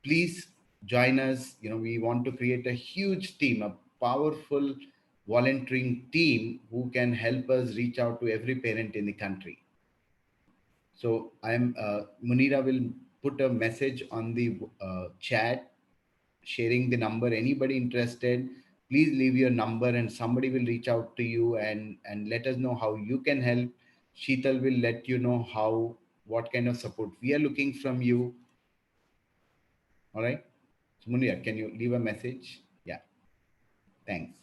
please join us. We want to create a huge team, a powerful volunteering team who can help us reach out to every parent in the country. So Munira will put a message on the chat, sharing the number. Anybody interested, please leave your number and somebody will reach out to you and let us know how you can help. Sheetal will let you know what kind of support we are looking from you. All right. So Munira, can you leave a message? Yeah. Thanks.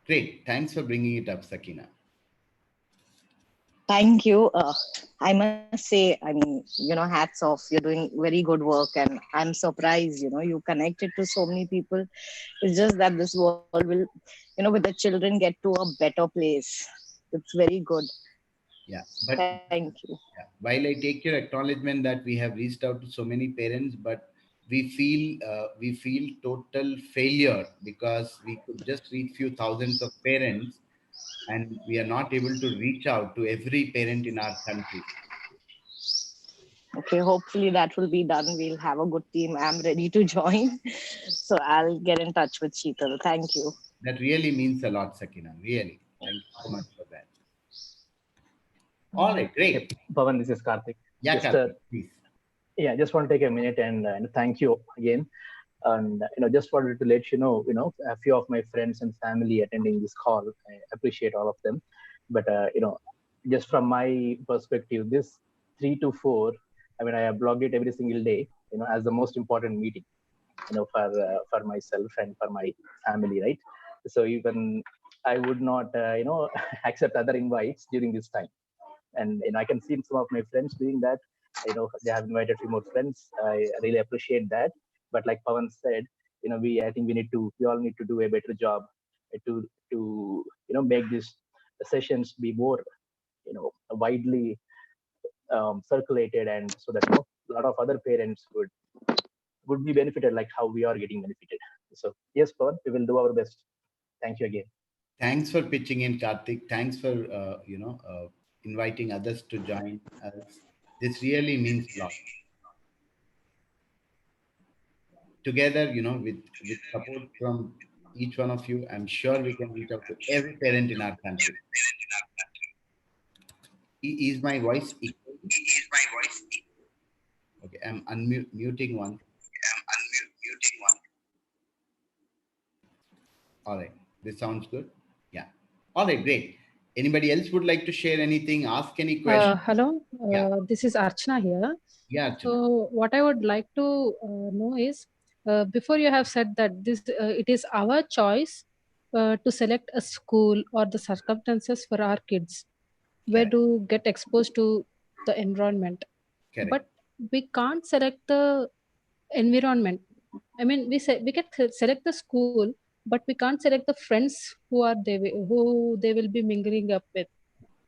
Great. Thanks for bringing it up, Sakina. Thank you. I must say, I mean, hats off. You're doing very good work, and I'm surprised. You connected to so many people. It's just that this world will, with the children, get to a better place. It's very good. Yeah. But Thank you. yeah, while I take your acknowledgement that we have reached out to so many parents, but we feel total failure because we could just reach few thousands of parents, and we are not able to reach out to every parent in our country. Okay, hopefully that will be done. We'll have a good team. I'm ready to join. So I'll get in touch with Sheetal. Thank you. That really means a lot, Sakina. Really. Thank you so much for that. All right, great. Pawan, this is Karthik. Yeah, Just, Karthik, please. Yeah, just want to take a minute and thank you again. And just wanted to let you know, a few of my friends and family attending this call. I appreciate all of them. But just from my perspective, this 3 to 4, I mean, I have blogged it every single day, as the most important meeting, for myself and for my family, right? So even I would not, accept other invites during this time. And I can see some of my friends doing that. They have invited a few more friends. I really appreciate that. But like Pawan said, I think we all need to do a better job to make these sessions be more widely circulated, and so that a lot of other parents would be benefited like how we are getting benefited. So yes, Pawan, we will do our best. Thank you again. Thanks for pitching in, Karthik. Thanks for inviting others to join us. This really means a lot. Together, with support from each one of you, I'm sure we can reach out to every parent in our country. Is my voice equal? Okay, I'm unmuting one. All right, this sounds good. Yeah. All right, great. Anybody else would like to share anything, ask any question? Hello, Yeah. this is Archana here. Yeah, Archana. So what I would like to know is, before you have said that this it is our choice to select a school or the circumstances for our kids where Correct. to get exposed to the environment, Correct. but we can't select the environment. I mean, we can select the school, but we can't select the friends who they will be mingling up with.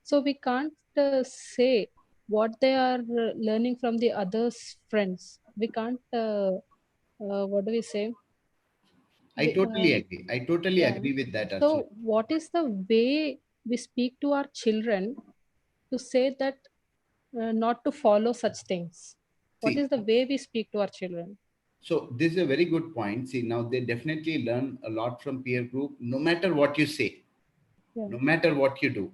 So we can't say what they are learning from the others friends. We can't what do we say? I We, totally agree. I totally yeah. agree with that, Archana. So what is the way we speak to our children to say that not to follow such things? What See, is the way we speak to our children? so this is a very good point. See, now they definitely learn a lot from peer group, no matter what you say, Yeah. no matter what you do.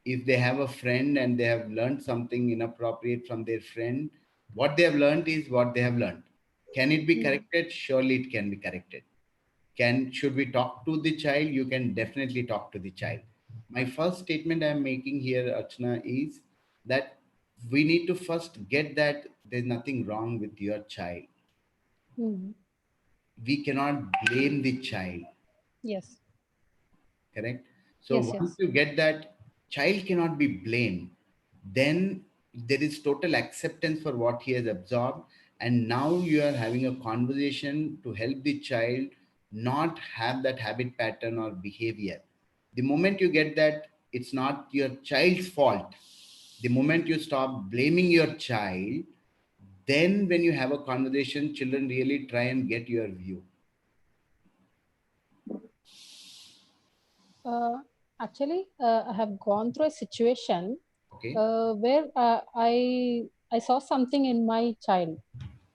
If they have a friend and they have learned something inappropriate from their friend, what they have learned is what they have learned. Can it be Mm. corrected? Surely it can be corrected. Should we talk to the child? You can definitely talk to the child. My first statement I'm making here, Archana, is that we need to first get that there's nothing wrong with your child. Mm. We cannot blame the child. Yes. Correct. So Yes. once Yes. you get that child cannot be blamed, then there is total acceptance for what he has absorbed, and now you are having a conversation to help the child not have that habit pattern or behavior. The moment you get that it's not your child's fault, the moment you stop blaming your child, then when you have a conversation, children really try and get your view. Uh, Actually, I have gone through a situation Okay. where I saw something in my child,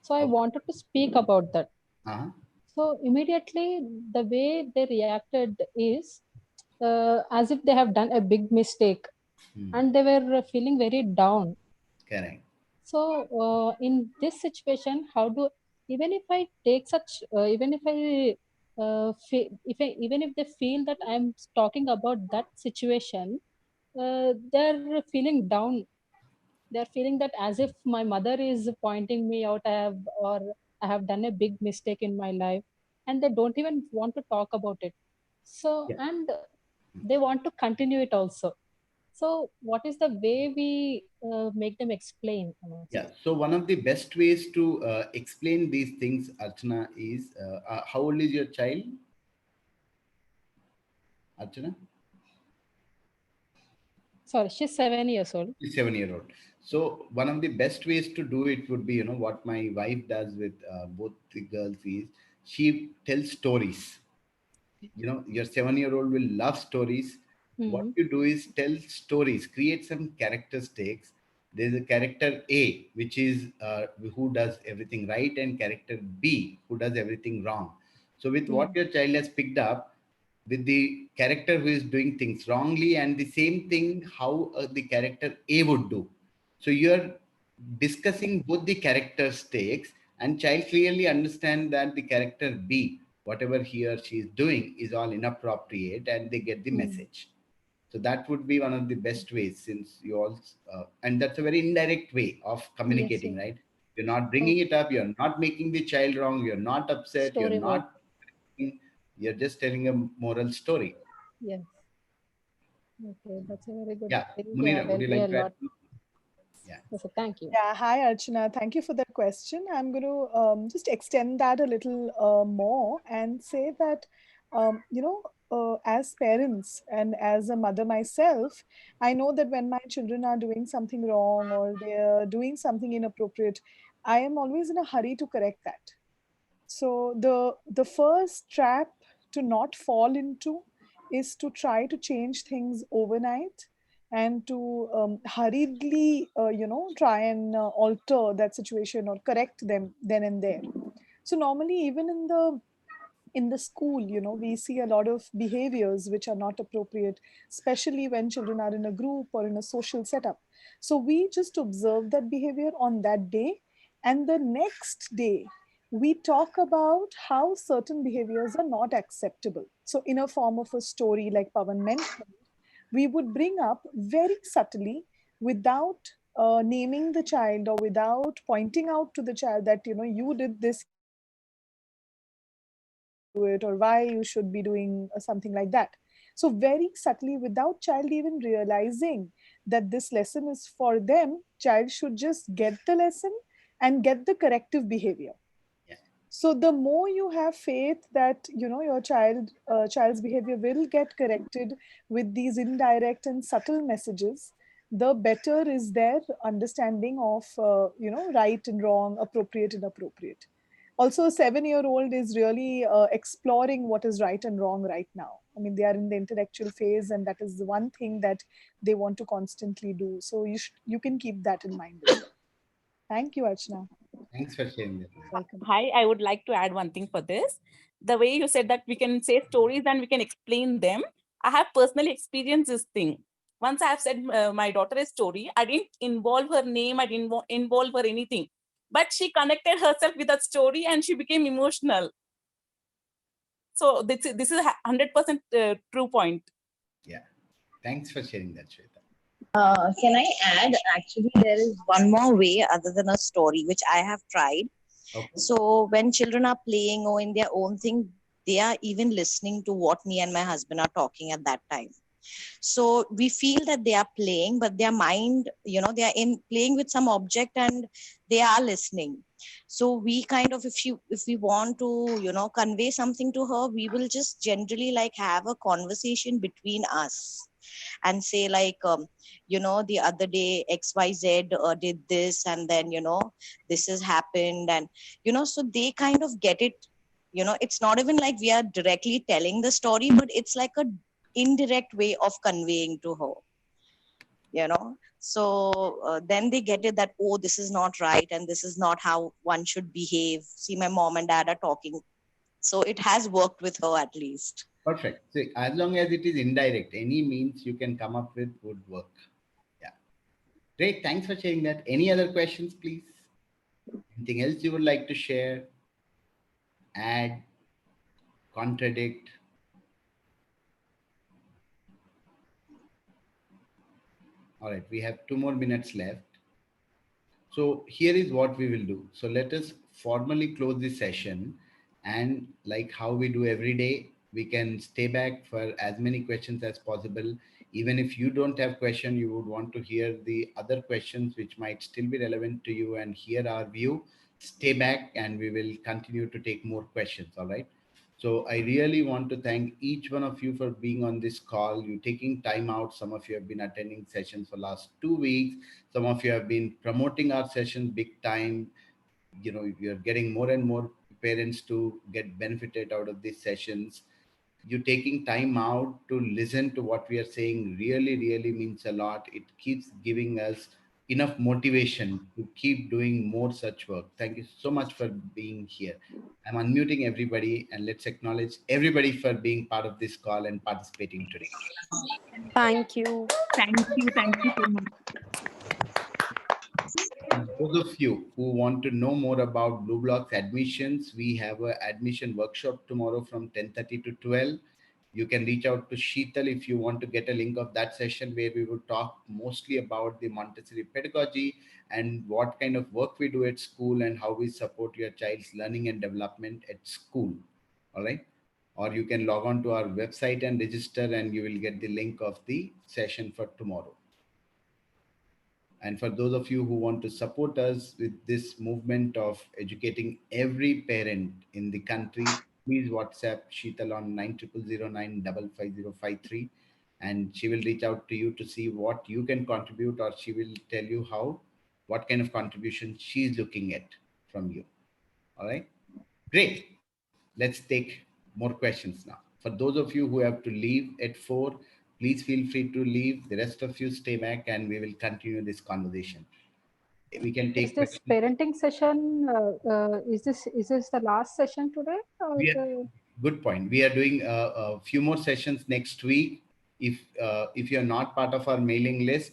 so I Okay. wanted to speak about that. Uh-huh. So immediately, the way they reacted is as if they have done a big mistake, Hmm. and they were feeling very down. Correct. So in this situation, how do, even if I take such even if I even if they feel that I'm talking about that situation, they're feeling down. They're feeling that as if my mother is pointing me out, or I have done a big mistake in my life, and they don't even want to talk about it. So, Yeah. and they want to continue it also. So what is the way we make them explain, I'm Yeah. asking? So one of the best ways to explain these things, Archana, is how old is your child, Archana? Sorry, she's 7 years old. 7 year old. So one of the best ways to do it would be, what my wife does with both the girls is she tells stories. Your 7 year old will love stories. What Hmm. you do is tell stories, create some characteristics. There's a character A, which is who does everything right, and character B, who does everything wrong. So with what Hmm. your child has picked up, with the character who is doing things wrongly, and the same thing how the character A would do. So you're discussing both the characteristics, and child clearly understand that the character B, whatever he or she is doing, is all inappropriate, and they get the Hmm. message. So that would be one of the best ways, since you all, and that's a very indirect way of Yes, communicating, yes. right? You're not bringing it Okay. up, you're not making the child wrong, you're not upset, you're Storyboard. not, you're just telling a moral story. Yes. Okay, that's a very good. Yeah, I think you have Munira, would you helped me a like to add? lot. Yeah. Yes, sir, thank you. Yeah, hi Archana. Thank you for that question. I'm going to just extend that a little more and say that, as parents and as a mother myself, I know that when my children are doing something wrong or they're doing something inappropriate, I am always in a hurry to correct that. So the first trap to not fall into is to try to change things overnight and to hurriedly try and alter that situation or correct them then and there. So normally even in the school, we see a lot of behaviors which are not appropriate, especially when children are in a group or in a social setup. So we just observe that behavior on that day, and the next day we talk about how certain behaviors are not acceptable. So in a form of a story, like Pavan mentioned, we would bring up very subtly, without naming the child or without pointing out to the child that you did this, you did that, it, or why you should be doing something like that. So very subtly, without child even realizing that this lesson is for them, child should just get the lesson and get the corrective behavior. So the more you have faith that your child's behavior will get corrected with these indirect and subtle messages, the better is their understanding of right and wrong, appropriate and inappropriate. Also, a 7-year-old is really exploring what is right and wrong right now. I mean, they are in the intellectual phase, and that is the one thing that they want to constantly do. So you can keep that in mind as well. Thank you, Archana. Thanks for sharing that. Welcome. Hi, I would like to add one thing for this. The way you said that we can say stories and we can explain them, I have personally experienced this thing. Once I have said my daughter a story, I didn't involve her name, I didn't involve her anything. But she connected herself with that story and she became emotional. So this is a 100% true point. Yeah. Thanks for sharing that, Shweta. Can I add? Actually, there is one more way other than a story, which I have tried. Okay. So when children are playing or in their own thing, they are even listening to what me and my husband are talking at that time. So we feel that they are playing, but their mind, they are in playing with some object and they are listening. So we kind of, if we want to, convey something to her, we will just generally like have a conversation between us and say like, the other day XYZ did this, and then, this has happened. And, so they kind of get it. It's not even like we are directly telling the story, but it's like a indirect way of conveying to her. So then they get it that, oh, this is not right and this is not how one should behave. See, my mom and dad are talking. So it has worked with her at least. Perfect. So as long as it is indirect, any means you can come up with would work. Yeah. Great. Thanks for sharing that. Any other questions, please? Anything else you would like to share? Add, contradict? All right. We have 2 more minutes left. So here is what we will do. So let us formally close this session, and like how we do every day, we can stay back for as many questions as possible. Even if you don't have question, you would want to hear the other questions which might still be relevant to you and hear our view, stay back and we will continue to take more questions. All right. So I really want to thank each one of you for being on this call. You taking time out. Some of you have been attending sessions for last 2 weeks. Some of you have been promoting our sessions big time. You're getting more and more parents to get benefited out of these sessions. You taking time out to listen to what we are saying really, really means a lot. It keeps giving us enough motivation to keep doing more such work. Thank you so much for being here. I'm unmuting everybody, and let's acknowledge everybody for being part of this call and participating today. Thank you. Thank you. Thank you so much. Those of you who want to know more about Blue Block's admissions, we have an admission workshop tomorrow from 10:30 to 12. You can reach out to Sheetal if you want to get a link of that session, where we will talk mostly about the Montessori pedagogy and what kind of work we do at school and how we support your child's learning and development at school. All right. Or you can log on to our website and register, and you will get the link of the session for tomorrow. And for those of you who want to support us with this movement of educating every parent in the country, please WhatsApp Sheetal on 9009555053, and she will reach out to you to see what you can contribute, or she will tell you what kind of contribution she's looking at from you. All right, great. Let's take more questions now. For those of you who have to leave at 4, please feel free to leave. The rest of you stay back and we will continue this conversation. We can take Is this questions. parenting session? Is this the last session today? Good point. We are doing a few more sessions next week. If you're not part of our mailing list,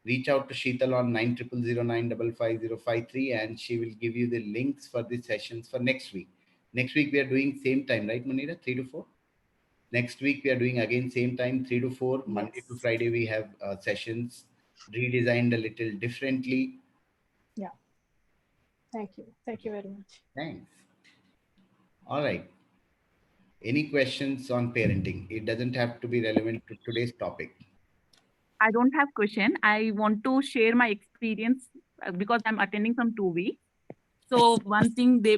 reach out to Sheetal on 9009555053, and she will give you the links for the sessions for next week. Next week we are doing same time, right, Munira? 3 to 4. Next week we are doing again same time, 3 to 4. Yes. Monday to Friday we have sessions redesigned a little differently. Yeah. Thank you. Thank you very much. Thanks. All right. Any questions on parenting? It doesn't have to be relevant to today's topic. I don't have question. I want to share my experience because I'm attending from 2 weeks. So one thing, they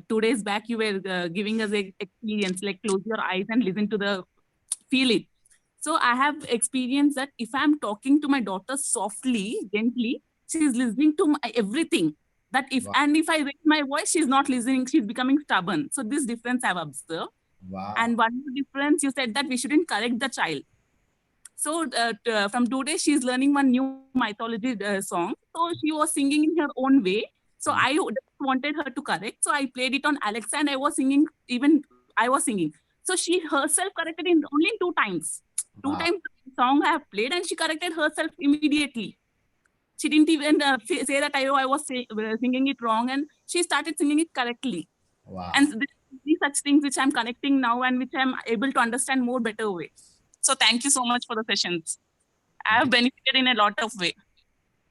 2 days back you were giving us a experience, like close your eyes and listen to the feel it. So I have experienced that if I'm talking to my daughter softly, gently, she's listening to everything. That if Wow. and if I raise my voice, she's not listening. She's becoming stubborn. So this difference I've observed. Wow. And one more difference, you said that we shouldn't correct the child. So from 2 days, she's learning one new mythology song. So she was singing in her own way. So I wanted her to correct. So I played it on Alexa and I was singing, even I was singing. So she herself corrected in only 2 times. Two Wow. times the song I have played and she corrected herself immediately. She didn't even say that I was singing it wrong, and she started singing it correctly. Wow. And these such things which I'm connecting now and which I'm able to understand more better way. So thank you so much for the sessions. I have benefited in a lot of way.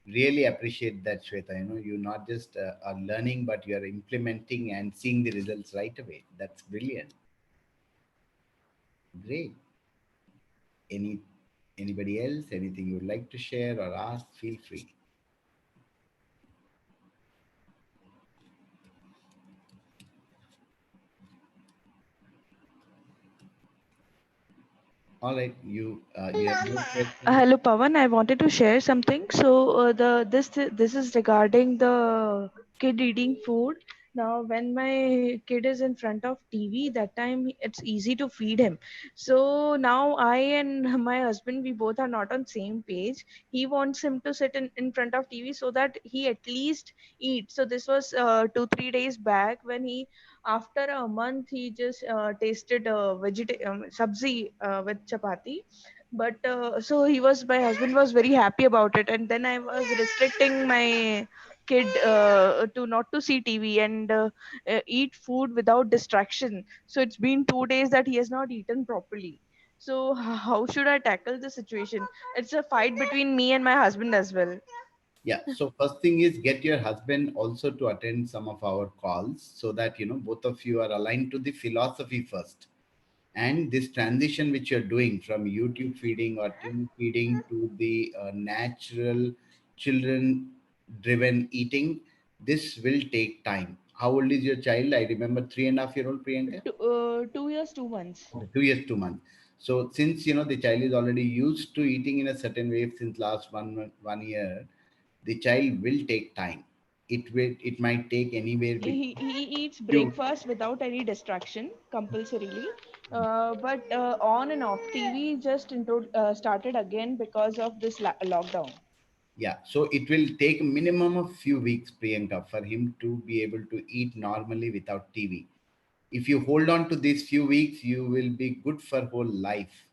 Really appreciate that, Shweta. You not just are learning, but you are implementing and seeing the results right away. That's brilliant. Great. Any Anybody else? Anything you would like to share or ask? Feel free. All right, you have no questions. Hello, Pawan. I wanted to share something. So this is regarding the kid eating food. Now, when my kid is in front of TV, that time it's easy to feed him. So now I and my husband, we both are not on same page. He wants him to sit in front of TV so that he at least eat. So this was 2 3 days back when he, after a month, he just tasted sabzi with chapati. But so he was, my husband was very happy about it, and then I was restricting my kid to not to see TV and eat food without distraction. So it's been 2 days that he has not eaten properly. So how should I tackle the situation? It's a fight between me and my husband as well. Yeah. So first thing is get your husband also to attend some of our calls so that both of you are aligned to the philosophy first. And this transition which you're doing from YouTube feeding or TV feeding to the natural children driven eating, this will take time. How old is your child? I remember 3.5-year-old Priyanka. 2 years 2 months. 2 years 2 months. So since the child is already used to eating in a certain way since last 1 year, the child will take time. It might take anywhere between He eats few. breakfast without any distraction compulsorily, but on and off TV just started again because of this lockdown. Yeah, so it will take a minimum of few weeks, Priyanka, for him to be able to eat normally without TV. If you hold on to these few weeks, you will be good for whole life.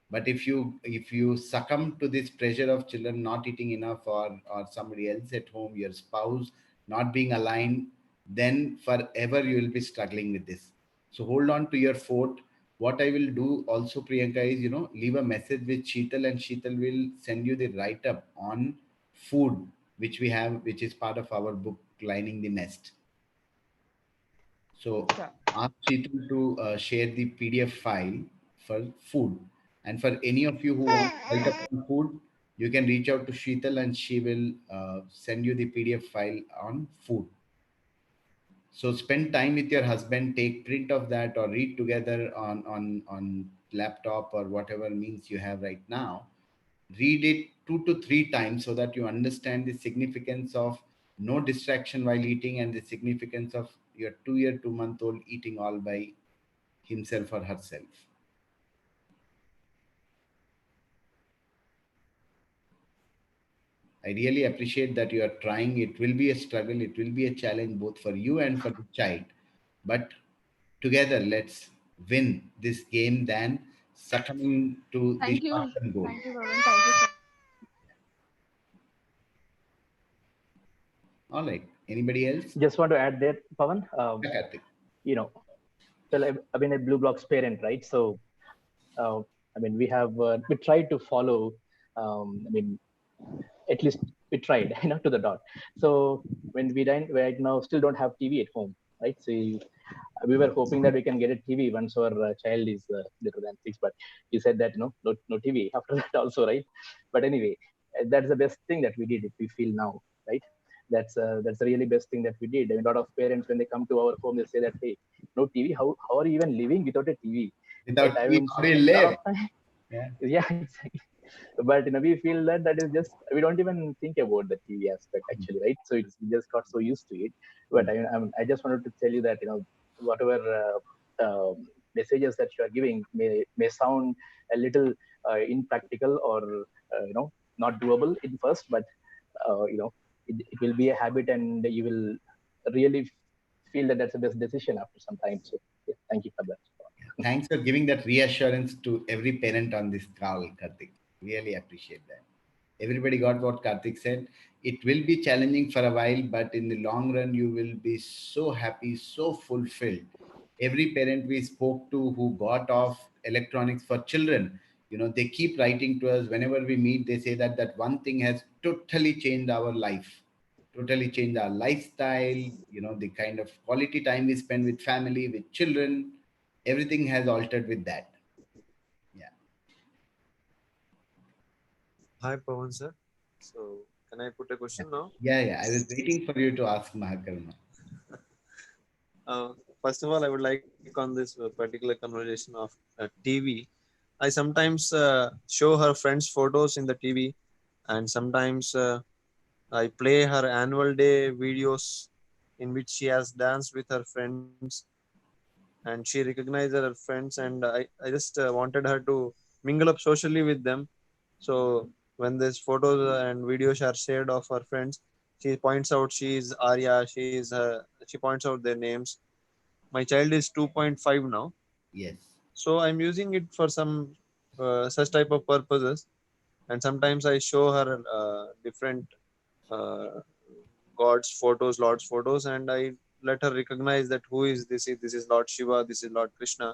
But if you succumb to this pressure of children not eating enough, or somebody else at home, your spouse not being aligned, then forever you will be struggling with this. So hold on to your fort. What I will do also, Priyanka, is leave a message with Sheetal, and Sheetal will send you the write up on food which we have, which is part of our book Lining the Nest. So Sure. ask Sheetal to share the PDF file for food. And for any of you who want help up on food, you can reach out to Sheetal and she will send you the PDF file on food. So spend time with your husband, take print of that or read together on laptop or whatever means you have right now. Read it 2 to 3 times so that you understand the significance of no distraction while eating and the significance of your 2 year 2 month old eating all by himself or herself. I really appreciate that you are trying. It will be a struggle, it will be a challenge both for you and for the child. But together, let's win this game than succumbing to the Thank short you. term goal. Thank you, Varun. Thank you so. All right. Anybody else? Just want to add there, Pavan. Yeah, Karthik. You know, well, I've been a Blue Blocks parent, right? So, uh, I mean, we tried to follow. I mean, at least we tried, to the dot. So when we right now still don't have TV at home, right? So We were hoping that we can get a TV once our child is little than 6, but you said that no TV after that also, right? But anyway, that's the best thing that we did. If we feel now, right? That's the really best thing that we did. I mean, a lot of parents, when they come to our home, they say that, hey, no TV. How are you even living without a TV? Right? Without I TV, mean, how do you a lot live? of time. Yeah. Yeah, exactly. But we feel that that is just, we don't even think about the TV aspect actually, right? So it's, we just got so used to it. But I just wanted to tell you that whatever messages that you are giving may sound a little impractical or not doable in first, but it will be a habit, and you will really feel that that's the best decision after some time. So yeah, thank you for that. Thanks for giving that reassurance to every parent on this call, Karthik. Really appreciate that. Everybody got what Karthik said. It will be challenging for a while, but in the long run, you will be so happy, so fulfilled. Every parent we spoke to who got off electronics for children, they keep writing to us whenever we meet. They say that that one thing has totally changed our life, totally changed our lifestyle. The kind of quality time we spend with family, with children, everything has altered with that. Yeah. Hi, Pawan sir. So, can I put a question now? Yeah. I was waiting for you to ask, Mahakarma. First of all, I would like on this particular conversation of TV. I sometimes show her friends' photos in the TV, and sometimes I play her annual day videos in which she has danced with her friends, and she recognized her friends, and I just wanted her to mingle up socially with them. So when these photos and videos are shared of her friends, she points out she is Arya, she points out their names. My child is 2.5 now, Yes. so I'm using it for some such type of purposes, and sometimes I show her different uh, gods photos, lord's photos, and I let her recognize that who is this. This is Lord Shiva, this is Lord Krishna.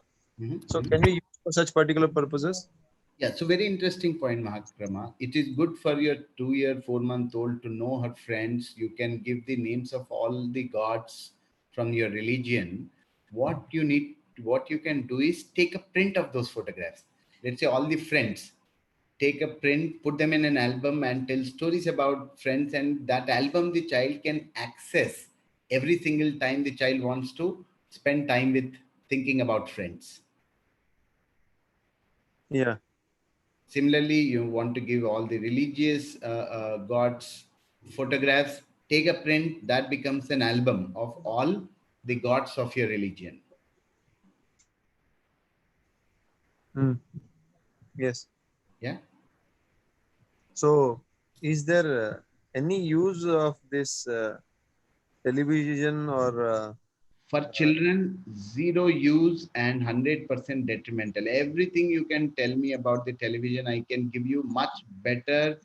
So can we use for such particular purposes? Yeah, so very interesting point, Mahakrama. It is good for your 2 year, 4 month old to know her friends. You can give the names of all the gods from your religion. What you can do is take a print of those photographs. Let's say all the friends, take a print, put them in an album, and tell stories about friends. And that album the child can access every single time the child wants to spend time with thinking about friends. Yeah. Similarly, you want to give all the religious gods photographs, take a print, that becomes an album of all the gods of your religion. Hmm. Yes. Yeah. So is there any use of this television or For children, zero use and 100% detrimental. Everything you can tell me about the television, I can give you much better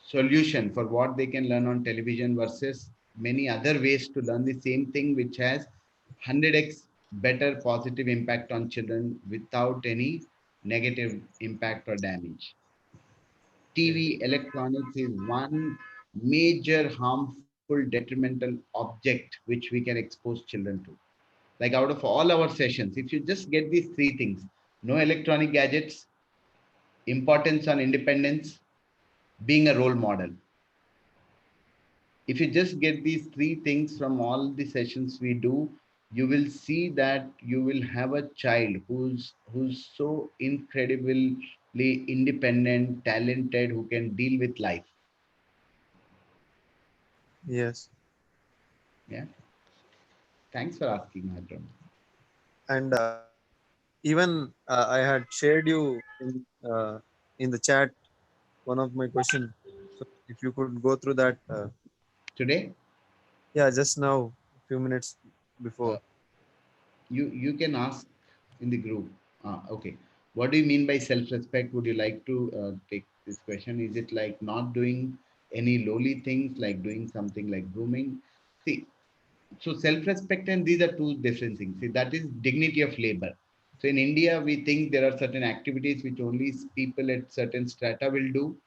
solution for what they can learn on television versus many other ways to learn the same thing, which has 100x better positive impact on children without any negative impact or damage. TV, electronics is one major harmful detrimental object which we can expose children to. Like out of all our sessions, if you just get these three things: no electronic gadgets, importance on independence, being a role model. If you just get these three things from all the sessions we do, you will see that you will have a child who's so incredibly independent, talented, who can deal with life. yes? Yeah. Thanks for asking, Madram. And even I had shared you in the chat one of my questions. So if you could go through that. Today, Yeah, just now, a few minutes uh, before. you can ask in the group. Okay. What do you mean by self-respect? Would you like to take this question? Is it like not doing any lowly things, like doing something like grooming? See, so self-respect and these are two different things. See, that is dignity of labor. So in India, we think there are certain activities which only people at certain strata will do,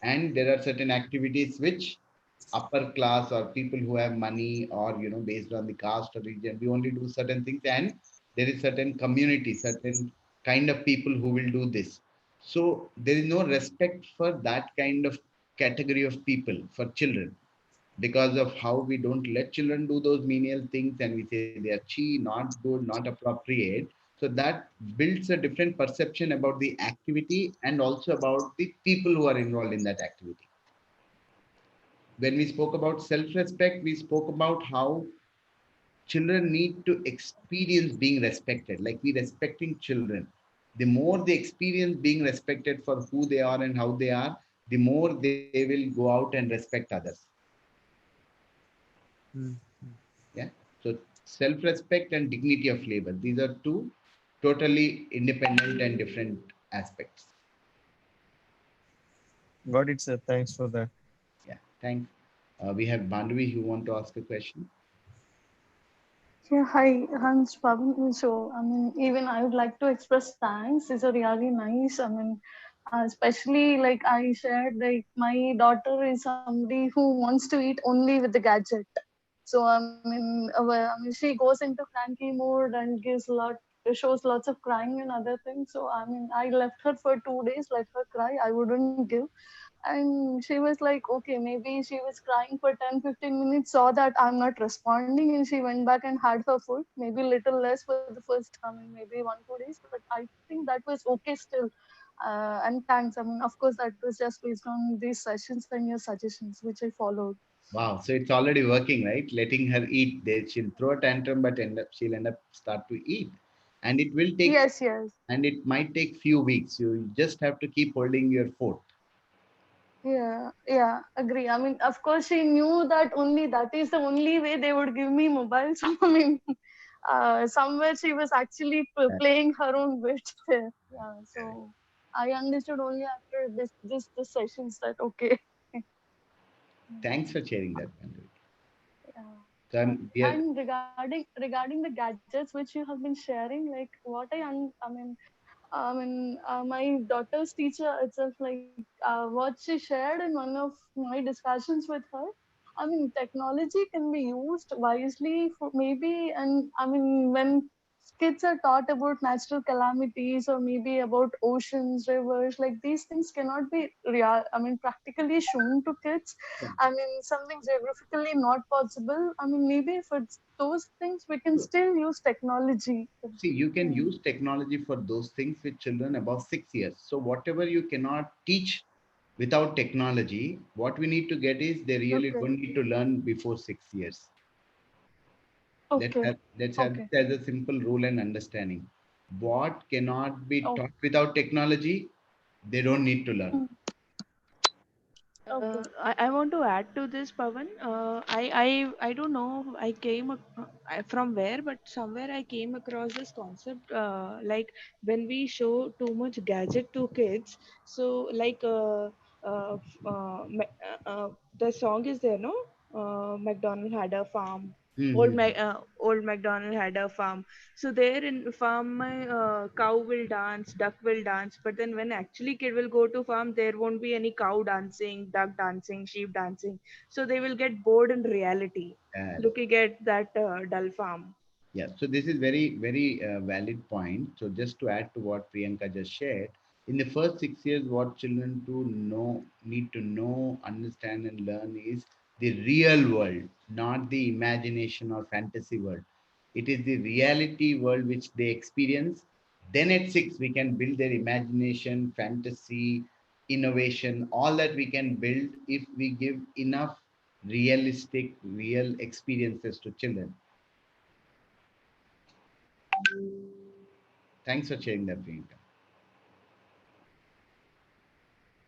and there are certain activities which upper class or people who have money, or based on the caste or region, we only do certain things, and there is certain community, certain kind of people who will do this. So there is no respect for that kind of category of people for children, because of how we don't let children do those menial things, and we say they are cheap, not good, not appropriate. So that builds a different perception about the activity and also about the people who are involved in that activity. When we spoke about self respect, we spoke about how children need to experience being respected, like we respecting children. The more they experience being respected for who they are and how they are, the more they will go out and respect others. Mm. Yeah. So self respect and dignity of labor, these are two totally independent and different aspects. Got it, sir. Thanks for that. Yeah. Thanks. We have Bandhavi who want to ask a question. Yeah, hi, Hans Pavan. So, even I would like to express thanks. It's a really nice. Especially like I shared, like my daughter is somebody who wants to eat only with the gadget. So, she goes into cranky mode and shows lots of crying and other things. So, I left her for 2 days, let her cry. I wouldn't give. And she was like, okay, maybe she was crying for 10-15 minutes, saw that I'm not responding, and she went back and had her food, maybe little less for the first, maybe 1-2 days, but I think that was okay still. And thanks. Of course, that was just based on these sessions and your suggestions, which I followed. Wow. So it's already working, right? Letting her eat. She'll throw a tantrum, but she'll end up start to eat. And it will take, Yes, yes. and it might take few weeks. You just have to keep holding your fort. Yeah, agree. Of course, she knew that only that is the only way they would give me mobile. So, somewhere she was actually playing her own bit there. Yeah, so I understood only after this sessions that okay. Thanks for sharing that, Bandhavi. Yeah. So we are, And regarding the gadgets which you have been sharing, like what my daughter's teacher itself, like what she shared in one of my discussions with her. Technology can be used wisely for maybe, and when kids are taught about natural calamities or maybe about oceans, rivers, like these things cannot be real. Practically shown to kids. Something geographically not possible. Maybe for those things we can still use technology. see, you can Yeah. use technology for those things with children above 6 years. So whatever you cannot teach without technology, what we need to get is they really Okay. don't need to learn before 6 years. Okay. Let's have Okay. this as a simple rule and understanding. What cannot be Oh, taught without technology, they don't need to learn. mm, okay. I want to add to this, Pavan. I don't know. I from where, but somewhere I came across this concept. Like when we show too much gadget to kids, so like the song is there, no? McDonald had a farm. Hmm. Old MacDonald had a farm. So there in farm, my cow will dance, duck will dance. But then when actually kid will go to farm, there won't be any cow dancing, duck dancing, sheep dancing. So they will get bored in reality, looking at that dull farm. Yeah, so this is very, very valid point. So just to add to what Priyanka just shared, in the first 6 years, what children to know need to know, understand, and learn is the real world, not the imagination or fantasy world. It is the reality world which they experience. Then at 6, we can build their imagination, fantasy, innovation, all that we can build if we give enough realistic, real experiences to children. Thanks for sharing that, Priyanka.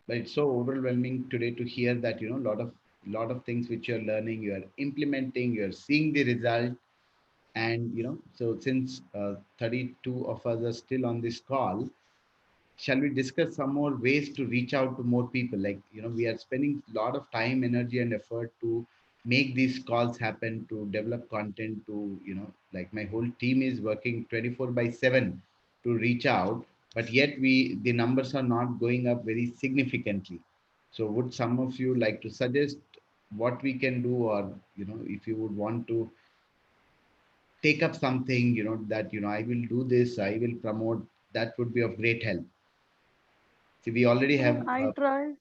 But it's so overwhelming today to hear that lot of things which you're learning, you are implementing, you're seeing the result, and so since 32 of us are still on this call, shall we discuss some more ways to reach out to more people? Like, we are spending a lot of time, energy, and effort to make these calls happen, to develop content, to, like my whole team is working 24 by 7 to reach out, but yet the numbers are not going up very significantly. So would some of you like to suggest what we can do, or if you would want to take up something, that I will do this, I will promote, that would be of great help. See, we already have I tried.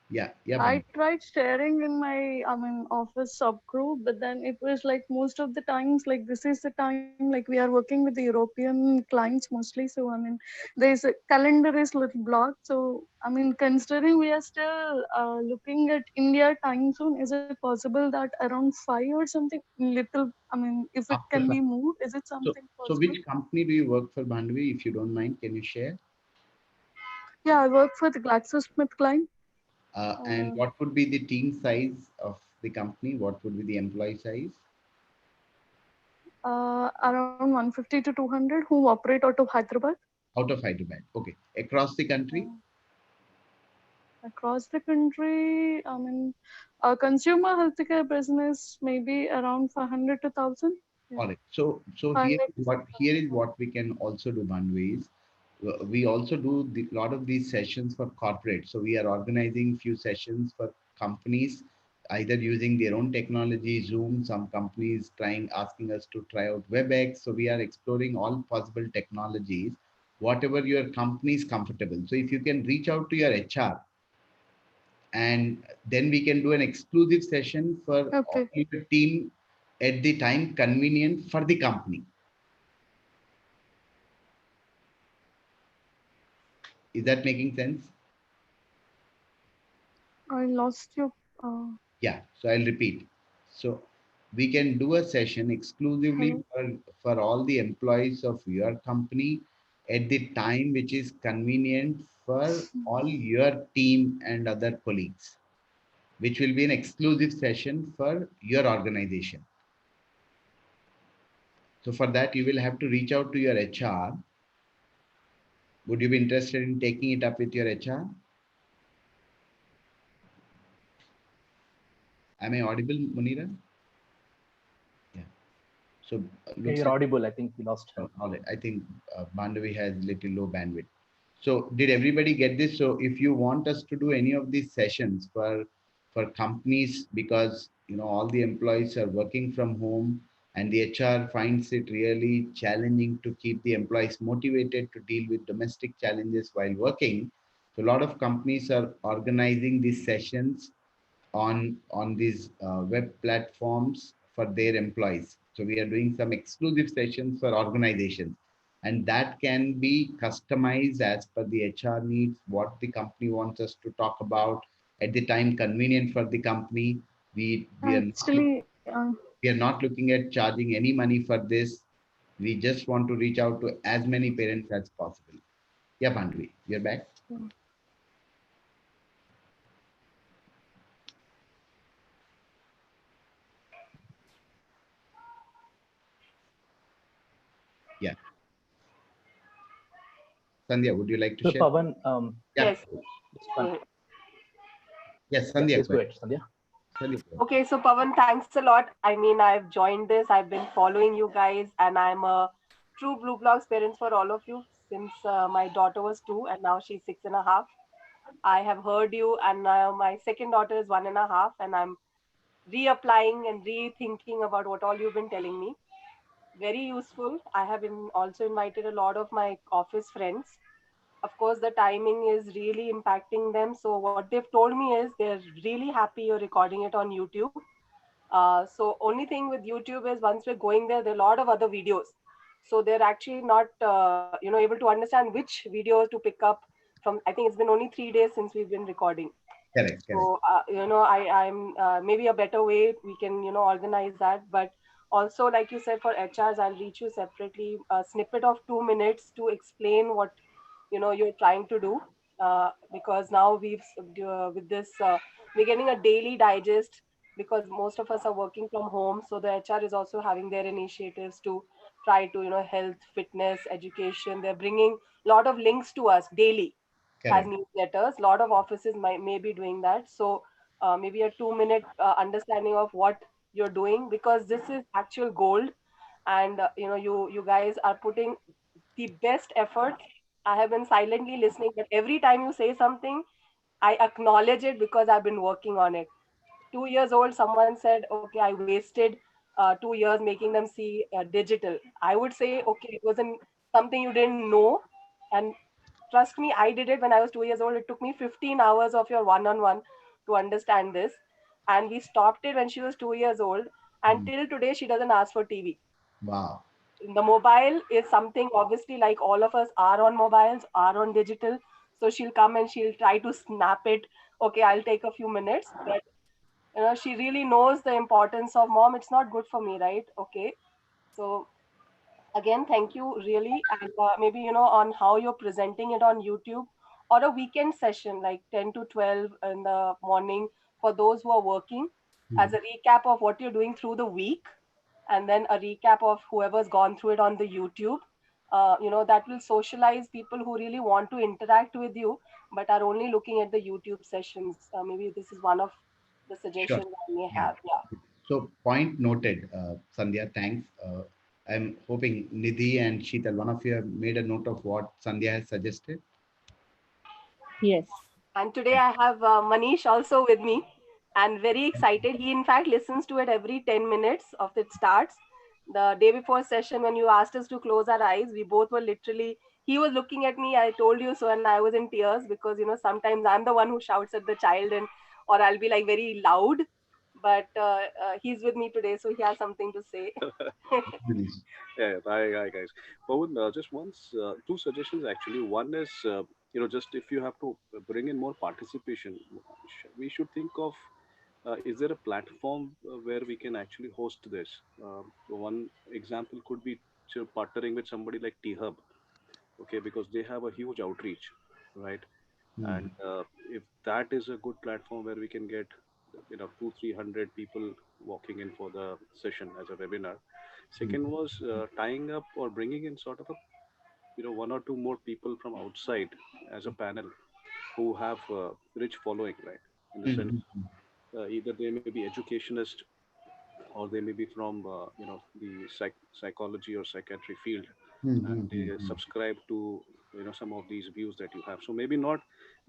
yeah, yeah, I Banu. tried sharing in my, office subgroup, but then it was like most of the times, like this is the time, like we are working with the European clients mostly. So, there's a calendar is little blocked. So, considering we are still looking at India time zone, is it possible that around 5 or something, little, if it After can five. be moved, is it So, something so possible? which company do you work for, Bandhavi? If you don't mind, can you share? Yeah, I work for the GlaxoSmithKline. And Uh, what would be the team size of the company? What would be the employee size? around 150 to 200 who operate out of Hyderabad. Out of Hyderabad. Okay. Across the country? Across the country, consumer healthcare business maybe around 500 to 1000. Yeah, All right. So here 500 to what we can also do, Bandhavi, is we also do the lot of these sessions for corporate. So we are organizing few sessions for companies, either using their own technology, Zoom. Some companies trying asking us to try out WebEx. So we are exploring all possible technologies, whatever your company is comfortable. So if you can reach out to your HR, and then we can do an exclusive session for all Okay. your team at the time convenient for the company. Is that making sense? I lost you. Yeah, so I'll repeat. So we can do a session exclusively Hello. for all the employees of your company at the time which is convenient for all your team and other colleagues, which will be an exclusive session for your organization. So for that, you will have to reach out to your HR. Would you be interested in taking it up with your HR? Am I audible, Munira? Yeah. So Yeah, looks you're like audible. I think we lost her. all right. I think Bandavi has little low bandwidth. So did everybody get this? So if you want us to do any of these sessions for companies, because all the employees are working from home and the HR finds it really challenging to keep the employees motivated to deal with domestic challenges while working. So a lot of companies are organizing these sessions on these web platforms for their employees. So we are doing some exclusive sessions for organizations, and that can be customized as per the HR needs, what the company wants us to talk about at the time convenient for the company. We are not Actually, we are not looking at charging any money for this. We just want to reach out to as many parents as possible. Yeah, Bandvi, you're back. Yeah, Sandhya, would you like to So share? Pavan, Yeah, Yes. just one. yes, Yeah, Sandhya, please go go ahead. ahead, Sandhya. Sandhya, go ahead. Okay, so Pavan, thanks a lot. I mean, I've joined this, I've been following you guys, and I'm a true Blue Blogs parents for all of you since my daughter was 2 and now she's 6.5. I have heard you, and now my second daughter is 1.5, and I'm reapplying and rethinking about what all you've been telling me. Very useful. I have also invited a lot of my office friends. Of course, the timing is really impacting them. So what they've told me is they're really happy you're recording it on YouTube. So only thing with YouTube is once we're going there, there are a lot of other videos. So they're actually not, able to understand which videos to pick up from. I think it's been only 3 days since we've been recording. Correct, correct. So I'm maybe a better way we can organize that. But also, like you said, for HRs, I'll reach you separately a snippet of 2 minutes to explain what you're trying to do. Because now with this we're getting a daily digest because most of us are working from home. So the HR is also having their initiatives to try to health, fitness, education. They're bringing a lot of links to us daily as Correct. newsletters. A lot of offices may be doing that. So maybe a 2 minute understanding of what you're doing, because this is actual gold. And you guys are putting the best effort. I have been silently listening, but every time you say something, I acknowledge it because I've been working on it. 2 years old, someone said, okay, I wasted 2 years making them see digital. I would say, okay, it wasn't something you didn't know. And trust me, I did it when I was 2 years old. It took me 15 hours of your one on one to understand this. And we stopped it when she was 2 years old. And Mm. till today, she doesn't ask for TV. Wow. The mobile is something, obviously, like all of us are on mobiles, are on digital. So she'll come and she'll try to snap it. Okay, I'll take a few minutes. But she really knows the importance of, mom, it's not good for me, right? Okay. So again, thank you really. And maybe on how you're presenting it on YouTube, or a weekend session like 10 to 12 in the morning for those who are working, as Mhm. a recap of what you're doing through the week, and then a recap of whoever's gone through it on the YouTube. That will socialize people who really want to interact with you but are only looking at the YouTube sessions. Maybe this is one of the Sure. suggestions I may Yeah. have. Yeah. So point noted, Sandhya, thanks. I'm hoping Nidhi and Sheetal, one of you have made a note of what Sandhya has suggested. Yes. And today I have Manish also with me and very excited. He, in fact, listens to it every 10 minutes of it starts. The day before session, when you asked us to close our eyes, we both were literally, he was looking at me, I told you so, and I was in tears because, sometimes I'm the one who shouts at the child, and or I'll be like very loud. But he's with me today, so he has something to say. Manish. Yeah, hi guys. Pawan, just two suggestions actually. One is, just if you have to bring in more participation, we should think of, is there a platform where we can actually host this? So one example could be partnering with somebody like T-Hub, okay, because they have a huge outreach, right? And Hmm. if that is a good platform where we can get, 200-300 people walking in for the session as a webinar. Hmm. Second was tying up or bringing in sort of a, one or two more people from outside as a panel who have rich following, right? In the sense, Hmm. either they may be educationists or they may be from the psychology or psychiatry field, Hmm. and Hmm. they Hmm. Hmm. subscribe to some of these views that you have. So maybe not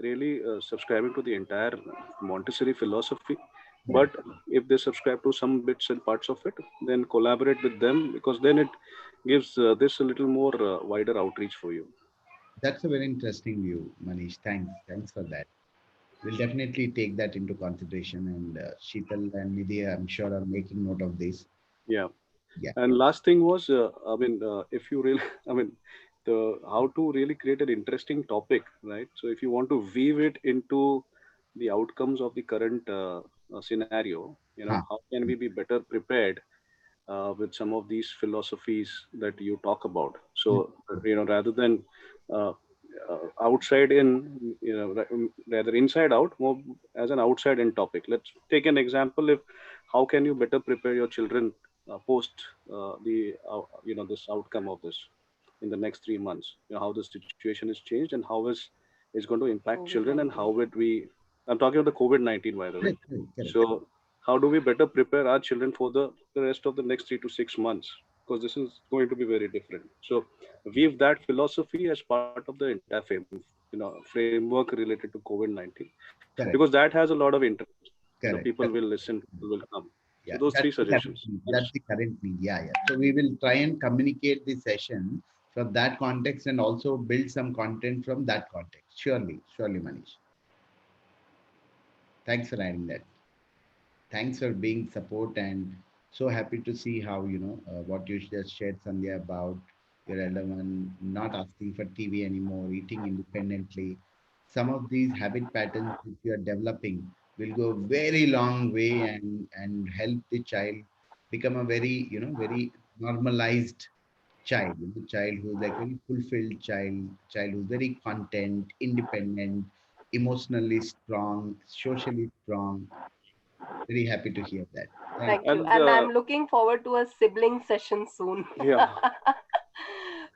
really subscribing to the entire Montessori philosophy, Yeah. but if they subscribe to some bits and parts of it, then collaborate with them, because then it gives this a little more wider outreach for you. That's a very interesting view, Manish. Thanks. Thanks for that. We'll definitely take that into consideration. And Sheetal and Nidhi, I'm sure, are making note of this. Yeah. Yeah. And last thing was, if you really, I mean, the how to really create an interesting topic, right? So if you want to weave it into the outcomes of the current scenario, Huh. how can we be better prepared with some of these philosophies that you talk about? Hmm. So, rather than uh, outside in, rather inside out, more as an outside in topic. Let's take an example. If how can you better prepare your children post the this outcome of this in the next 3 months? How the situation is changed and how is going to impact COVID children, and 19. how it we. I'm talking about the COVID-19, by the way. Correct. Correct. Correct. So how do we better prepare our children for the rest of the next 3 to 6 months? Because this is going to be very different. So weave that philosophy as part of the entire framework related to COVID-19, because that Correct. has a lot of interest. People Correct. will Correct. listen, people will come. So Yeah, those three that's the current suggestions. need. Thanks. That's the current need. Yeah, yeah. So we will try and communicate the session from that context and also build some content from that context. Surely, surely, Manish. Thanks for adding that. Thanks for being support, and so happy to see how what you just shared, Sandhya, about your elder one not asking for TV anymore, eating independently. Some of these habit patterns which you are developing will go very long way and help the child become a very very normalized child, child who's like very fulfilled child who's very content, independent, emotionally strong, socially strong. Very happy to hear that. Thank Thank you. And And I'm looking forward to a sibling session soon. yeah, yeah,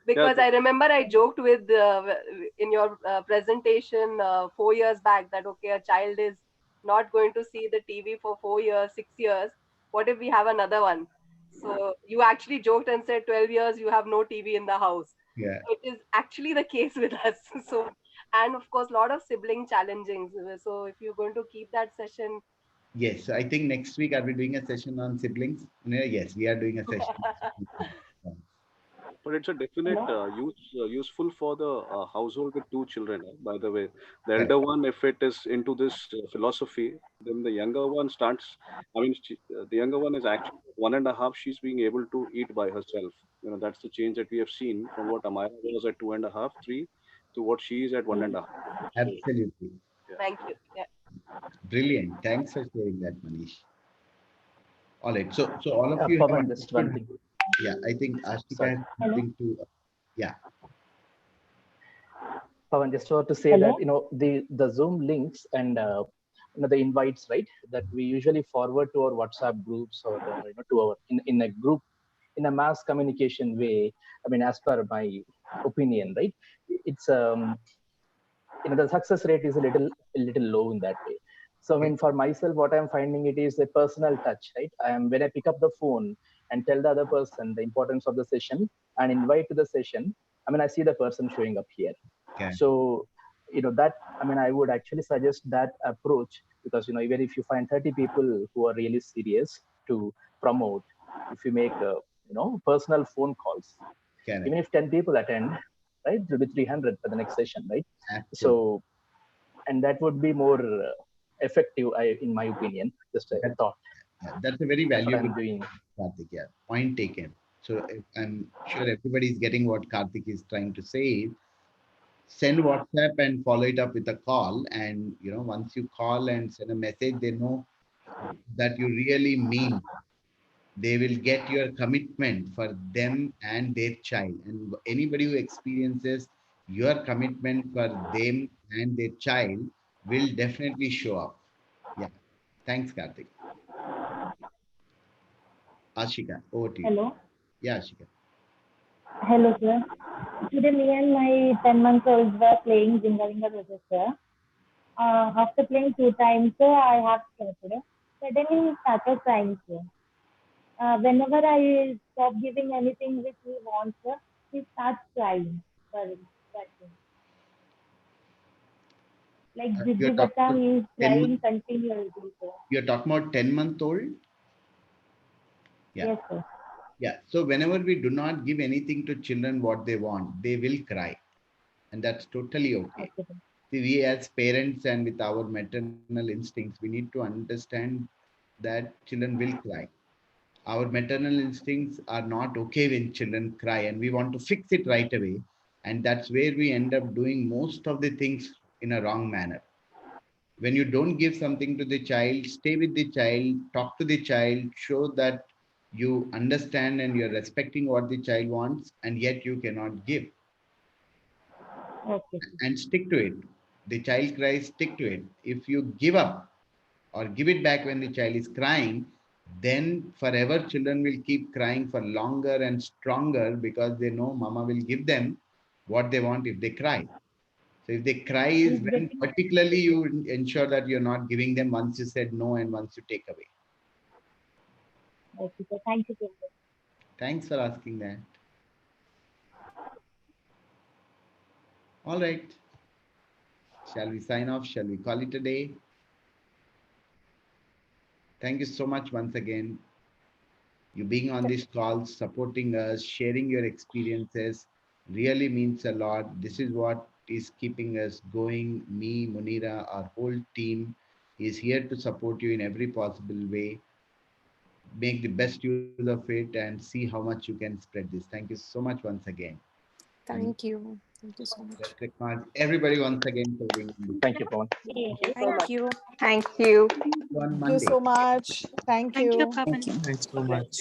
Because I remember I joked with in your presentation 4 years back that okay, a child is not going to see the TV for 4 years, 6 years. What if we have another one? So you actually joked and said 12 years you have no TV in the house. yeah. It is actually the case with us. So, and of course, a lot of sibling challenging. So if you're going to keep that session, Yes, I think next week are we doing a session on siblings? No, yes, we are doing a session. But it's a definite useful for the household with two children. By the way, the Correct. elder one, if it is into this philosophy, then the younger one starts. I mean, the younger one is actually 1.5. She's being able to eat by herself. That's the change that we have seen from what Amira was at 2.5, 3, to what she is at 1.5. So, Absolutely. yeah. Thank you. Yeah. Brilliant. Thanks for sharing that, Manish. All right. So all of you have Pawan, just one understood. thing. Yeah, I think Ashika Sorry. has something to. Yeah. Pawan, just want to say that the Zoom links and the invites, right? That we usually forward to our WhatsApp groups or to our in a group in a mass communication way. I mean, as per my opinion, right? It's the success rate is a little low in that way. So I mean, for myself, what I'm finding, it is a personal touch, right? I am When I pick up the phone and tell the other person the importance of the session and invite to the session, I mean, I see the person showing up here. Okay. So that, I mean, I would actually suggest that approach, because even if you find 30 people who are really serious to promote, if you make personal phone calls, Correct. even if 10 people attend, right, it will be 300 for the next session, right? Absolutely. So, and that would be more effective, in my opinion. Just a thought. That's a very That's what valuable I'm doing. Karthik. Yeah. Point taken. So I'm sure everybody is getting what Karthik is trying to say. Send WhatsApp and follow it up with a call. And once you call and send a message, they know that you really mean. They will get your commitment for them and their child. And anybody who experiences your commitment for them and their child will definitely show up. Yeah. Thanks, Karthik. Ashika, over to you. Hello. Yeah, Ashika. Hello, sir. Today, me and my 10-month-old were playing Zinga Zinga Resistor. After playing 2 times, I have started. Suddenly, he started crying, sir. Whenever I stop giving anything which he wants, he starts crying. Sorry, that's it. Like You're Jijji talking Bata, about he is 10 crying month, continuously, sir. you're talking about 10-month-old? Yeah. Yes, sir. Yeah. So whenever we do not give anything to children what they want, they will cry. And that's totally okay. Okay, sir. See, we as parents and with our maternal instincts, we need to understand that children will cry. Our maternal instincts are not okay when children cry, and we want to fix it right away. And that's where we end up doing most of the things in a wrong manner. When you don't give something to the child, stay with the child, talk to the child, show that you understand and you're respecting what the child wants, and yet you cannot give. Okay, And stick to it. The child cries, stick to it. If you give up or give it back when the child is crying, then forever children will keep crying for longer and stronger because they know mama will give them what they want if they cry. So if they cry is he's when getting. particularly you ensure that you're not giving them once you said no and once you take away. Okay, sir. Thank you, sir. Thanks for asking that. All right. Shall we sign off? Shall we call it a day? Thank you so much once again. You being on this call, supporting us, sharing your experiences really means a lot. This is what is keeping us going. Me, Munira, our whole team is here to support you in every possible way. Make the best use of it and see how much you can spread this. Thank you so much once again. And Thank you. Thank you so let's much. acknowledge everybody once again for being on this Thank you, Pawan. Thank you so Thank much. you. Thank you. on Thank you Monday. so much. Thank Thank you, you. Pawan. Thanks so much.